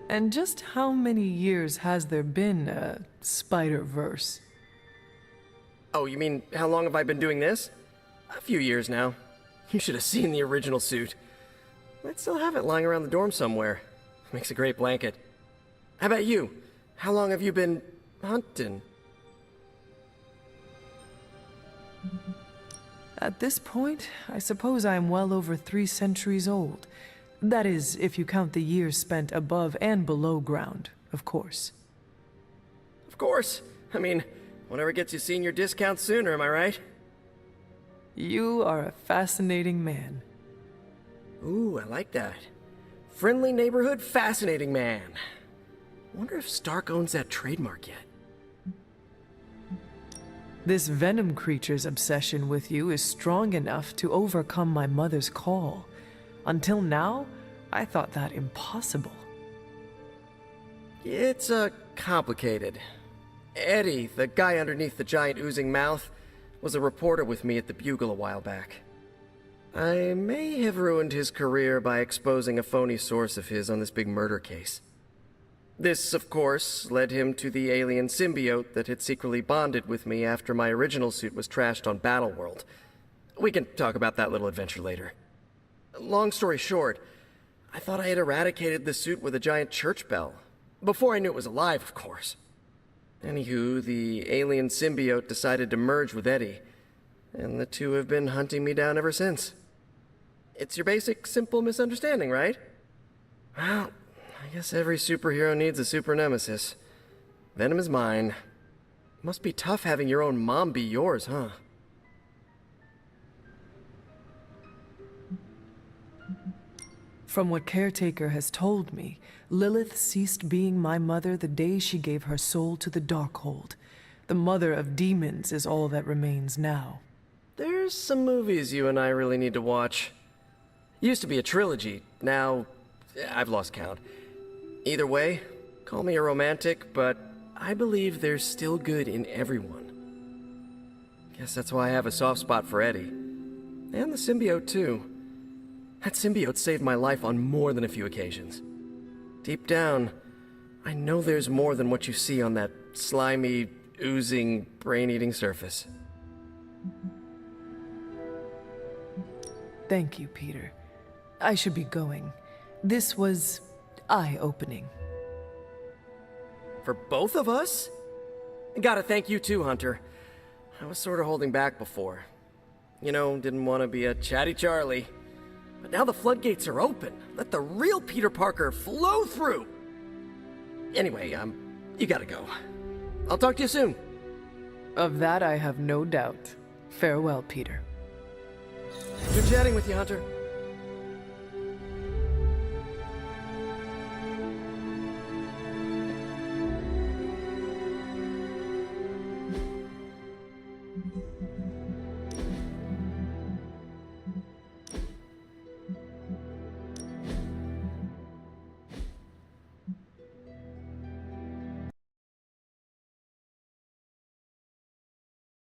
Speaker 2: And just how many years has there been a Spider-Verse?
Speaker 17: Oh, you mean how long have I been doing this? A few years now. You should have seen the original suit. I'd still have it lying around the dorm somewhere. Makes a great blanket. How about you? How long have you been hunting?
Speaker 2: At this point, I suppose I am well over 3 centuries old. That is, if you count the years spent above and below ground, of course.
Speaker 17: Of course. I mean, whatever gets you senior discount sooner, am I right?
Speaker 2: You are a fascinating man.
Speaker 17: Ooh, I like that. Friendly neighborhood, fascinating man. Wonder if Stark owns that trademark yet.
Speaker 2: This venom creature's obsession with you is strong enough to overcome my mother's call. Until now, I thought that impossible.
Speaker 17: It's, complicated. Eddie, the guy underneath the giant oozing mouth, was a reporter with me at the Bugle a while back. I may have ruined his career by exposing a phony source of his on this big murder case. This, of course, led him to the alien symbiote that had secretly bonded with me after my original suit was trashed on Battleworld. We can talk about that little adventure later. Long story short, I thought I had eradicated the suit with a giant church bell. Before I knew it was alive, of course. Anywho, the alien symbiote decided to merge with Eddie, and the two have been hunting me down ever since. It's your basic, simple misunderstanding, right? Well, I guess every superhero needs a super nemesis. Venom is mine. Must be tough having your own mom be yours, huh?
Speaker 2: From what Caretaker has told me, Lilith ceased being my mother the day she gave her soul to the Darkhold. The mother of demons is all that remains now.
Speaker 17: There's some movies you and I really need to watch. Used to be a trilogy, now I've lost count. Either way, call me a romantic, but I believe there's still good in everyone. Guess that's why I have a soft spot for Eddie. And the symbiote, too. That symbiote saved my life on more than a few occasions. Deep down, I know there's more than what you see on that slimy, oozing, brain-eating surface.
Speaker 2: Thank you, Peter. I should be going. This was eye-opening.
Speaker 17: For both of us? Gotta thank you too, Hunter. I was sort of holding back before. You know, didn't want to be a chatty Charlie. But now the floodgates are open. Let the real Peter Parker flow through! Anyway, you gotta go. I'll talk to you soon.
Speaker 2: Of that I have no doubt. Farewell, Peter.
Speaker 17: Good chatting with you, Hunter.